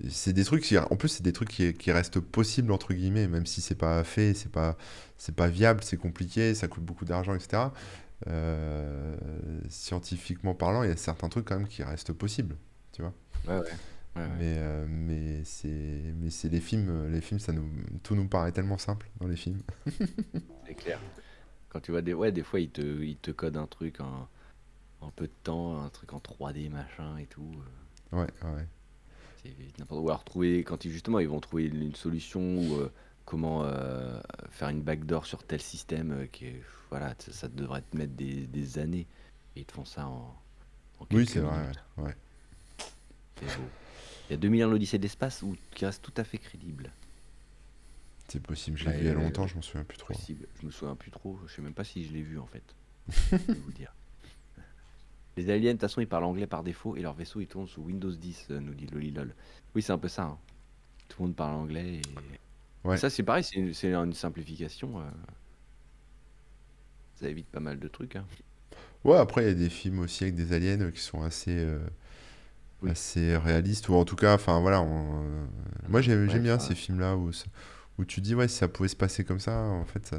C'est des trucs en plus c'est des trucs qui restent possibles entre guillemets, même si c'est pas fait, c'est pas viable, c'est compliqué, ça coûte beaucoup d'argent, etc. Euh, Scientifiquement parlant, il y a certains trucs quand même qui restent possibles, tu vois. Ouais, ouais. Ouais, ouais. Mais c'est les films, tout nous paraît tellement simple dans les films. C'est clair. Quand tu vois ouais, des fois, ils te codent un truc en peu de temps, un truc en 3D, machin et tout. Ouais, ouais. C'est n'importe où. Alors, quand justement, ils vont trouver une solution ou comment faire une backdoor sur tel système voilà, ça devrait te mettre des années. Et ils te font ça en Oui, quelques c'est vrai, minutes. ouais. Ouais. C'est beau. Il y a 2001 l'Odyssée de l'espace qui reste tout à fait crédible. C'est possible, je l'ai Bah, vu il y a longtemps, je m'en souviens plus trop. possible. Je me souviens plus trop. Je sais même pas si je l'ai vu en fait. Je vais vous dire. Les aliens, de toute façon, ils parlent anglais par défaut et leur vaisseau, il tourne sous Windows 10, nous dit Lolilol. Oui, c'est un peu ça, hein. Tout le monde parle anglais. Et Ouais. ça, c'est pareil, c'est une simplification. Ça évite pas mal de trucs, hein. Ouais, après, il y a des films aussi avec des aliens qui sont Oui. assez réalistes, ou en tout cas, enfin voilà, moi j'aime Ouais, bien ces enfin, films-là où tu dis, ouais, si ça pouvait se passer comme ça, en fait,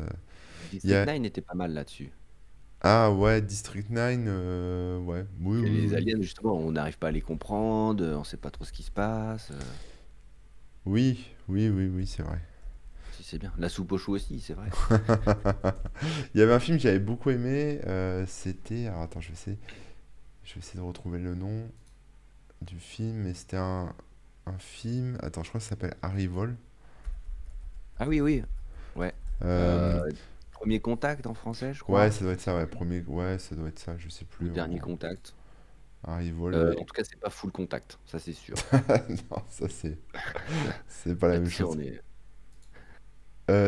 il y District a. 9 était pas mal là-dessus. Ah ouais, District 9, ouais, oui, Et oui, les oui. aliens, justement, on n'arrive pas à les comprendre, on sait pas trop ce qui se passe. Oui, oui, oui, oui, c'est vrai. Si, c'est bien. La soupe aux choux aussi, c'est vrai. Il y avait un film que j'avais beaucoup aimé, c'était. Alors attends, je vais essayer de retrouver le nom du film, mais c'était un film. Attends, je crois que ça s'appelle Arrival. Ah oui, oui. Ouais. Euh, Euh, Premier contact en français, je ouais, crois. ça doit être ça, ouais, premier. Ouais, ça doit être ça, je sais Ou plus. dernier contact. Arrival, mais. En tout cas, c'est pas full contact, ça c'est sûr. Non, ça c'est pas la même Là-dessus, chose. on est.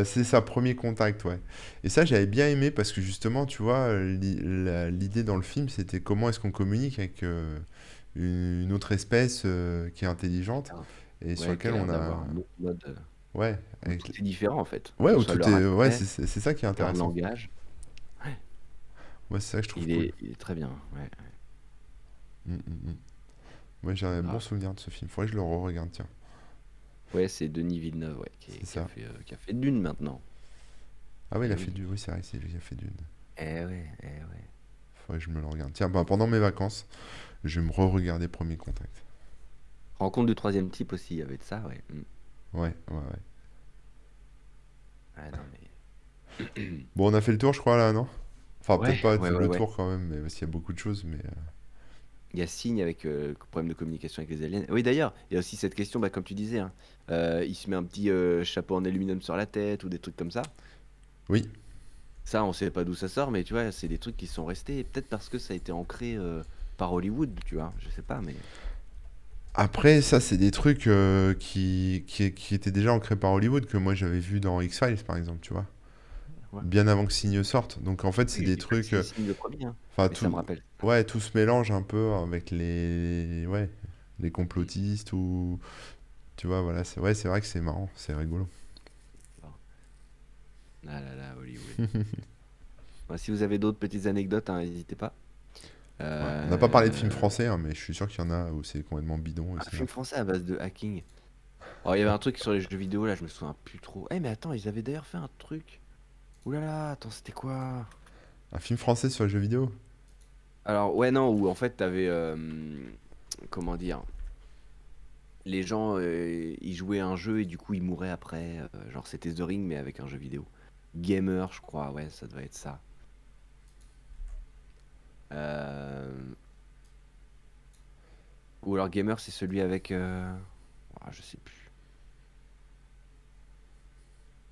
C'est ça, premier contact, ouais. Et ça, j'avais bien aimé parce que justement, tu vois, l'idée dans le film, c'était comment est-ce qu'on communique avec une autre espèce qui est intelligente Ah, et sur ouais, qui lequel a l'air on d'avoir a. un autre mode. Ouais, Où tout est différent en fait. ouais, Que ce où soit tout leur est. Ouais, accès, c'est ça qui est leur intéressant. langage. Ouais, Ouais, c'est ça que je trouve il cool. est, il est très bien. Ouais, Mm, mm, mm. Ouais, j'ai un bon grave. souvenir de ce film. Faudrait que je le re-regarde, tiens. Ouais, c'est Denis Villeneuve ouais, C'est qui a ça. fait Dune maintenant. Ah ouais, il Eh a fait oui. du. Oui, c'est vrai, c'est lui qui a fait Dune. Eh ouais, eh ouais. Faudrait que je me le regarde. Tiens, bah, pendant mes vacances, je vais me re-regarder Premier Contact. Rencontre du troisième type aussi, il y avait de ça, ouais. Ouais, ouais, ouais. Ah non, mais. Bon, on a fait le tour, je crois, là, non? Enfin, peut-être Ouais, pas ouais, ouais, le ouais. tour quand même, mais parce qu'il y a beaucoup de choses, mais... Il y a Signe avec problème de communication avec les aliens. Oui, d'ailleurs, il y a aussi cette question, bah, comme tu disais, hein, il se met un petit chapeau en aluminium sur la tête ou des trucs comme ça. Oui. Ça, on sait pas d'où ça sort, mais tu vois, c'est des trucs qui sont restés. Peut-être parce que ça a été ancré par Hollywood, tu vois. Je sais pas, mais. Après, ça, c'est des trucs qui étaient déjà ancrés par Hollywood, que moi j'avais vu dans X-Files, par exemple, tu vois. Ouais. Bien avant que Signe sorte. Donc en fait, c'est Oui, je des dis pas que trucs... c'est Signe le premier, hein, Enfin, mais ça me tout... rappelle ça. Ouais, tout se mélange un peu avec les... Ouais, les Mm. complotistes ou... Tu vois, voilà, c'est vrai que c'est marrant, c'est rigolo. Bon. Ah là là, Hollywood. Bon, si vous avez d'autres petites anecdotes, hein, n'hésitez pas. Ouais. On n'a pas parlé de films Euh, français, hein, mais je suis sûr qu'il y en a où c'est complètement bidon Un aussi, hein. film français à base de hacking. Oh, il y avait un truc sur les jeux vidéo, là, je me souviens plus trop. Eh, mais attends, ils avaient d'ailleurs fait un truc. Ouh là là, attends, c'était quoi? Un film français sur les jeux vidéo? Alors, ouais, non, où en fait, t'avais. Comment dire? Les gens, ils jouaient à un jeu et du coup, ils mouraient après. Genre, c'était The Ring, mais avec un jeu vidéo. Gamer, je crois, ouais, ça devait être ça. Euh, Ou alors, Gamer, c'est celui avec. Ah, je sais plus.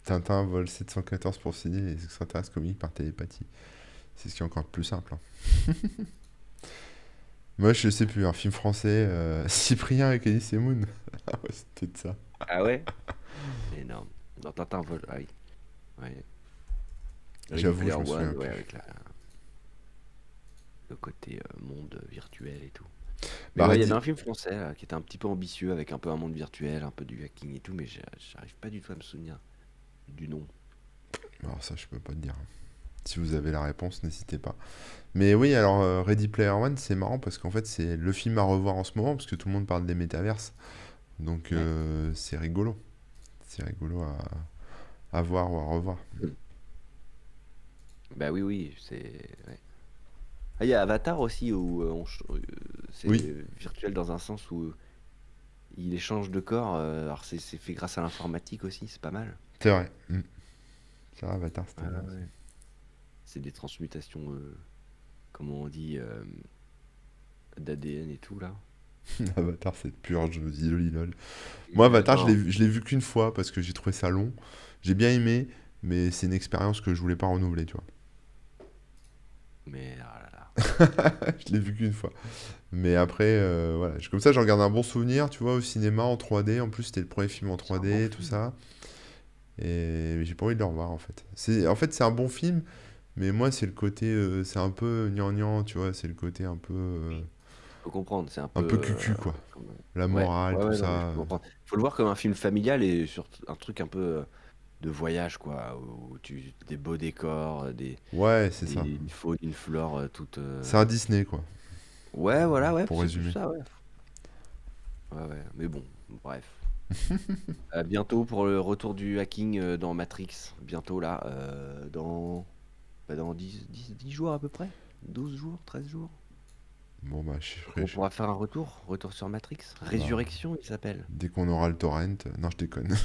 Tintin vole 714 pour signer les extraterrestres communiquent par télépathie. C'est ce qui est encore plus simple, hein. Moi, je sais plus, un film français, Cyprien avec Elise Moon. Ah ouais, c'était de ça. Ah ouais? Énorme. Dans Tintin Vol. Ah oui. Ouais. Ready J'avoue, Player je me One, souviens ouais, plus. avec le côté monde virtuel et tout. Mais Bah, ouais, il y avait Ready... un film français là, qui était un petit peu ambitieux, avec un peu un monde virtuel, un peu du hacking et tout, mais j'arrive pas du tout à me souvenir du nom. Alors ça, je peux pas te dire. Si vous avez la réponse, n'hésitez pas. Mais oui, alors Ready Player One, c'est marrant parce qu'en fait, c'est le film à revoir en ce moment parce que tout le monde parle des métaverses. Donc Ouais. c'est rigolo. C'est rigolo à voir ou à revoir. Mm. Bah oui, oui, c'est. Ouais. Ah, il y a Avatar aussi, où c'est Oui, virtuel dans un sens où il échange de corps. Alors c'est fait grâce à l'informatique aussi, c'est pas mal. c'est vrai. C'est vrai, Avatar, Ouais, c'était bien ouais. C'est des transmutations, comment on dit, d'ADN et tout là. aussi. Avatar, c'est pur, je me dis lol. Moi, Mais Avatar, non, je l'ai vu qu'une fois parce que j'ai trouvé ça long. J'ai bien aimé, mais c'est une expérience que je voulais pas renouveler, tu vois. mais ah là là. Je l'ai vu qu'une fois. Mais après, voilà. Comme ça, j'en garde un bon souvenir, tu vois, au cinéma en 3D. En plus, c'était le premier film en C'est un bon 3D, tout film. ça. Et j'ai pas envie de le revoir, en fait. En fait, c'est un bon film, mais moi, c'est le côté. C'est un peu gnangnan, tu vois. C'est le côté Oui. Faut comprendre, c'est un un peu peu cucu, quoi. comme. La Ouais, morale, ouais, tout ouais, non, mais je ça. peux comprendre. Faut le voir comme un film familial et surtout un truc un peu de voyage, quoi, où des beaux décors, Ouais, c'est ça. une faune, une flore toute. C'est un Disney, quoi, Ouais, voilà, ouais, pour c'est plus résumer. ça, ouais. Ouais, ouais, mais bon, bref. Bientôt pour le retour du hacking dans Matrix. Bientôt là, dans 10 jours à peu près. 12 jours, 13 jours. Bon, bah, Donc on pourra faire un retour sur Matrix. bah, Résurrection, il s'appelle. dès qu'on aura le torrent. Non, je déconne.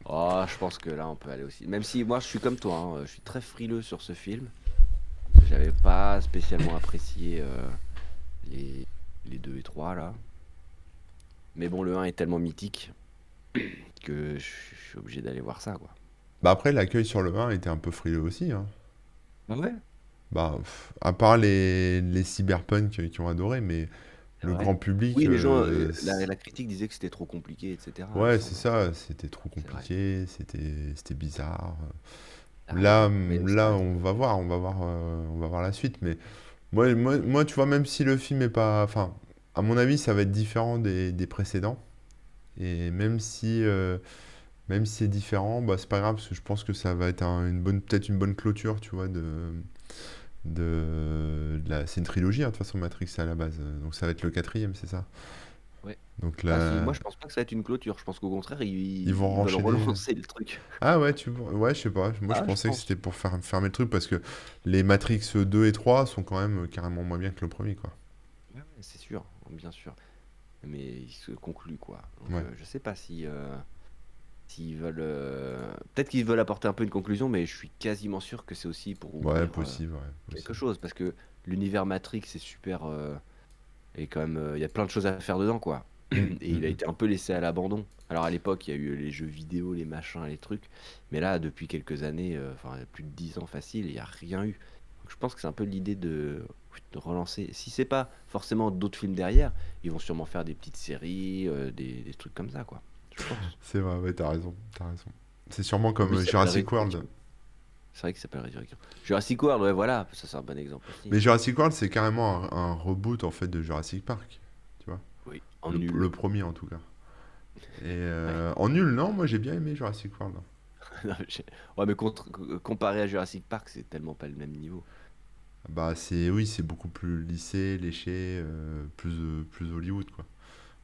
Oh, je pense que là on peut aller aussi. Même si moi je suis comme toi, hein, je suis très frileux sur ce film. J'avais pas spécialement apprécié les, les 2 et 3 là. Mais bon, le un est tellement mythique que je suis obligé d'aller voir ça, quoi. Bah, après, l'accueil sur le 1 était un peu frileux aussi, hein. Ah ouais? Bah, à part les cyberpunk qui ont adoré, mais C'est le grand vrai. public, Oui, les gens, la critique disait que c'était trop compliqué, etc., il me ouais, c'est semble. ça, c'était trop C'est vrai. compliqué, c'était bizarre. T'as Là, raison. Mais ça là, reste. on va voir la suite. Mais moi, tu vois, même si le film est pas, enfin, à mon avis, ça va être différent des précédents. Et même si c'est différent, bah, c'est pas grave, parce que je pense que ça va être peut-être une bonne clôture, tu vois, c'est une trilogie, hein, de toute façon, Matrix à la base. Donc ça va être le quatrième, c'est ça? Ouais. Donc Ah si, là, moi je pense pas que ça va être une clôture. Je pense qu'au contraire, ils vont ils veulent renchaîner. relancer le truc. Ah ouais, ouais, je sais pas. Moi, je Ah, je pensais que pense. c'était pour faire fermer le truc parce que les Matrix 2 et 3 sont quand même carrément moins bien que le premier, quoi. Ouais, ouais, c'est sûr, bien sûr. Mais il se conclut quoi. Donc Ouais, je sais pas si s'ils veulent. Peut-être qu'ils veulent apporter un peu une conclusion, mais je suis quasiment sûr que c'est aussi pour ouais, ouvrir possible, ouais, quelque possible. chose, parce que l'univers Matrix est super. Et quand même, il y a plein de choses à faire dedans, quoi. Mm, Et mm, il a mm. été un peu laissé à l'abandon. Alors à l'époque, il y a eu les jeux vidéo, les machins, les trucs. Mais là, depuis quelques années, enfin plus de 10 ans facile, il n'y a rien eu. Donc je pense que c'est un peu l'idée de relancer. Si c'est pas forcément d'autres films derrière, ils vont sûrement faire des petites séries, des trucs comme ça, quoi. Je pense. C'est vrai, ouais, t'as raison, t'as raison. C'est sûrement En comme plus, il s'appelle Jurassic World. Résurrection. C'est vrai qu'il s'appelle Résurrection. Jurassic World, ouais, voilà, ça c'est un bon exemple aussi. Mais Jurassic World, c'est carrément un reboot en fait de Jurassic Park. Tu vois? Oui, en Le nul. premier en tout cas. Et Ouais. en nul, non, moi j'ai bien aimé Jurassic World. Non, ouais, mais comparé à Jurassic Park, c'est tellement pas le même niveau. Bah c'est oui, c'est beaucoup plus lissé, léché, plus Hollywood quoi.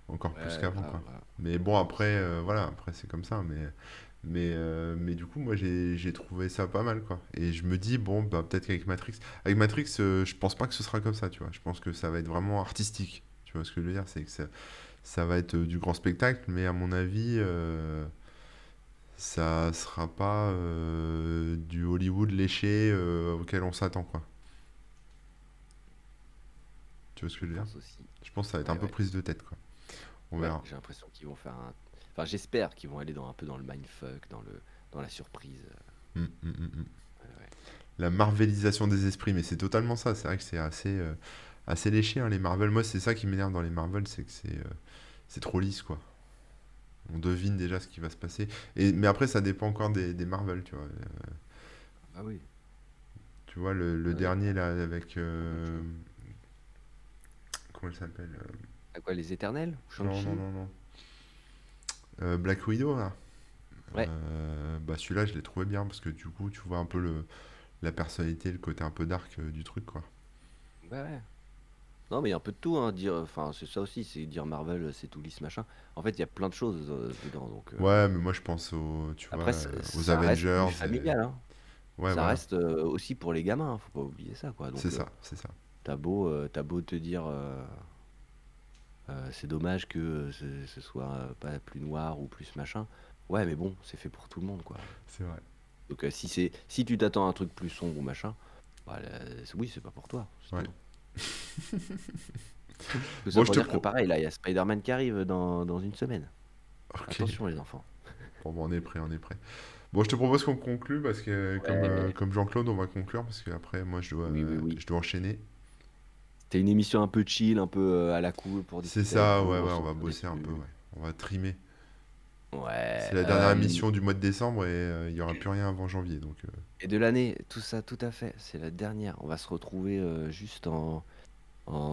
Encore plus Ouais, qu'avant voilà, quoi. voilà. Mais bon après C'est voilà, après c'est comme ça mais du coup moi j'ai trouvé ça pas mal quoi. Et je me dis bon bah peut-être qu'avec Matrix je pense pas que ce sera comme ça, tu vois. Je pense que ça va être vraiment artistique. Tu vois ce que je veux dire, c'est que ça va être du grand spectacle mais à mon avis ça sera pas du Hollywood léché auquel on s'attend quoi. Tu vois ce que je Je veux dire? pense aussi. Je pense que ça va être un Ouais, peu ouais. prise de tête quoi. On Ouais, verra. j'ai l'impression qu'ils vont faire un. Enfin, j'espère qu'ils vont aller un peu dans le mindfuck, dans la surprise. Mm, mm, mm, mm. Ouais, ouais. La marvelisation des esprits, mais c'est totalement ça. C'est vrai que c'est assez léché, hein, les Marvel. Moi, c'est ça qui m'énerve dans les Marvel, c'est que c'est trop lisse, quoi. On devine déjà ce qui va se passer. Mais après, ça dépend encore des Marvel, tu vois. Ah bah oui. Tu vois, le Il y a dernier, là, avec... beaucoup de choses. comment il s'appelle À quoi, les Éternels? Non, non, Shang-Chi? non, non. Black Widow, là. Ouais. Bah, celui-là, je l'ai trouvé bien, parce que du coup, tu vois un peu la personnalité, le côté un peu dark du truc, quoi. Ouais, ouais. Non, mais il y a un peu de tout, hein, dire. Enfin, c'est ça aussi, c'est dire Marvel, c'est tout lisse, machin. En fait, il y a plein de choses dedans. Donc, Ouais, mais moi, je pense tu vois, après, aux ça reste Avengers. du familial, hein. Ouais, Ça voilà. reste aussi pour les gamins, hein, faut pas oublier ça, quoi. C'est Donc, ça, c'est ça. t'as beau te dire, c'est dommage que ce soit pas plus noir ou plus machin. Ouais, mais bon, c'est fait pour tout le monde, quoi. C'est vrai. Donc, si tu t'attends à un truc plus sombre ou machin, bah, oui, c'est pas pour toi, c'est Ouais. tout. Tout ça Bon, je pour te dire que pro. pareil, là, il y a Spider-Man qui arrive dans une semaine. Ok. Attention, les enfants. Bon, on est prêt, on est prêt. Bon, je te propose qu'on conclue parce que, Ouais, comme Jean-Claude, on va conclure parce que après, moi, oui, oui, oui. je dois enchaîner. C'était une émission un peu chill, un peu à la cool pour C'est discuter avec ça, vous, ouais, on ouais, se on va retourne bosser un peu, dessus. ouais. On va trimer. C'est Ouais. la dernière émission du mois de décembre et il n'y aura plus rien avant janvier, donc Et de l'année, tout ça, tout à fait. C'est la dernière. On va se retrouver juste en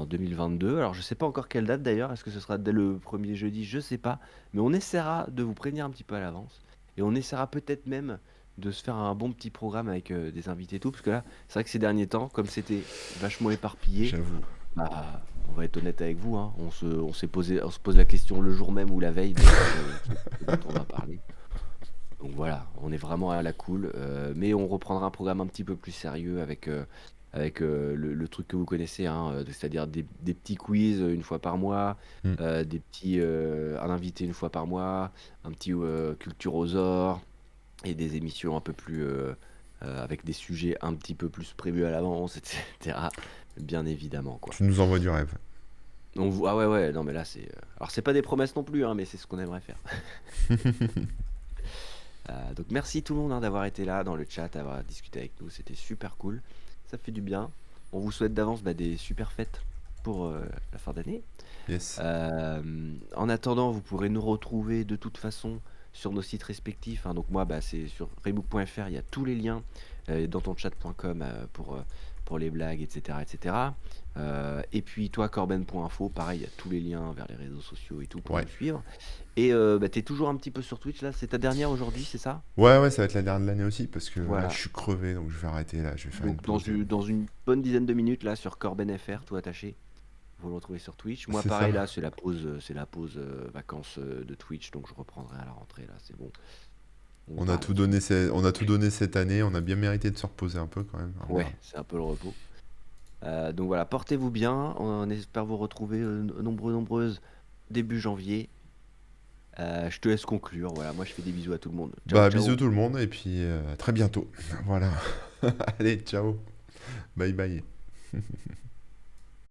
2022. Alors, je sais pas encore quelle date d'ailleurs. Est-ce que ce sera dès le premier jeudi? Je sais pas. Mais on essaiera de vous prévenir un petit peu à l'avance. Et on essaiera peut-être même de se faire un bon petit programme avec des invités et tout. Parce que là, c'est vrai que ces derniers temps, comme c'était vachement éparpillé, j'avoue. bah, on va être honnête avec vous, hein. On se pose la question le jour même ou la veille de ce dont on va parler. Donc voilà, on est vraiment à la cool, mais on reprendra un programme un petit peu plus sérieux avec le truc que vous connaissez, hein, c'est-à-dire des petits quiz une fois par mois, Hmm. un invité une fois par mois, un petit culturosaure et des émissions un peu plus avec des sujets un petit peu plus prévus à l'avance, etc. Bien évidemment, quoi. Tu nous envoies du rêve. Ah ouais, ouais, non, mais là, alors, c'est pas des promesses non plus, hein, mais c'est ce qu'on aimerait faire. Donc merci tout le monde hein, d'avoir été là dans le chat, d'avoir discuté avec nous, c'était super cool, ça fait du bien. On vous souhaite d'avance des super fêtes pour la fin d'année. Yes. En attendant, vous pourrez nous retrouver de toute façon sur nos sites respectifs, hein. Donc moi, bah, c'est sur rebook.fr, il y a tous les liens, dans ton chat.com pour les blagues, etc. etc. Et puis toi, corben.info, pareil, il y a tous les liens vers les réseaux sociaux et tout pour Ouais. nous suivre. Et bah, t'es toujours un petit peu sur Twitch là, c'est ta dernière aujourd'hui, c'est ça? Ouais, ouais, ça va être la dernière de l'année aussi parce que là, je Voilà. suis crevé donc je vais arrêter là. Je vais faire une Donc dans pause. une, dans une bonne dizaine de minutes là sur Corben FR, tout attaché, vous le retrouver sur Twitch. Moi, C'est pareil, ça. là, c'est la pause vacances de Twitch, donc je reprendrai à la rentrée, là, c'est bon. On a tout donné, on a tout donné cette année. On a bien mérité de se reposer un peu quand même. Alors, Ouais, voilà. c'est un peu le repos. Donc voilà, portez-vous bien. On espère vous retrouver nombreuses début janvier. Je te laisse conclure. Voilà, moi je fais des bisous à tout le monde. Ciao, Bah, bisous ciao. tout le monde et puis à très bientôt. Voilà. Allez, ciao. Bye bye.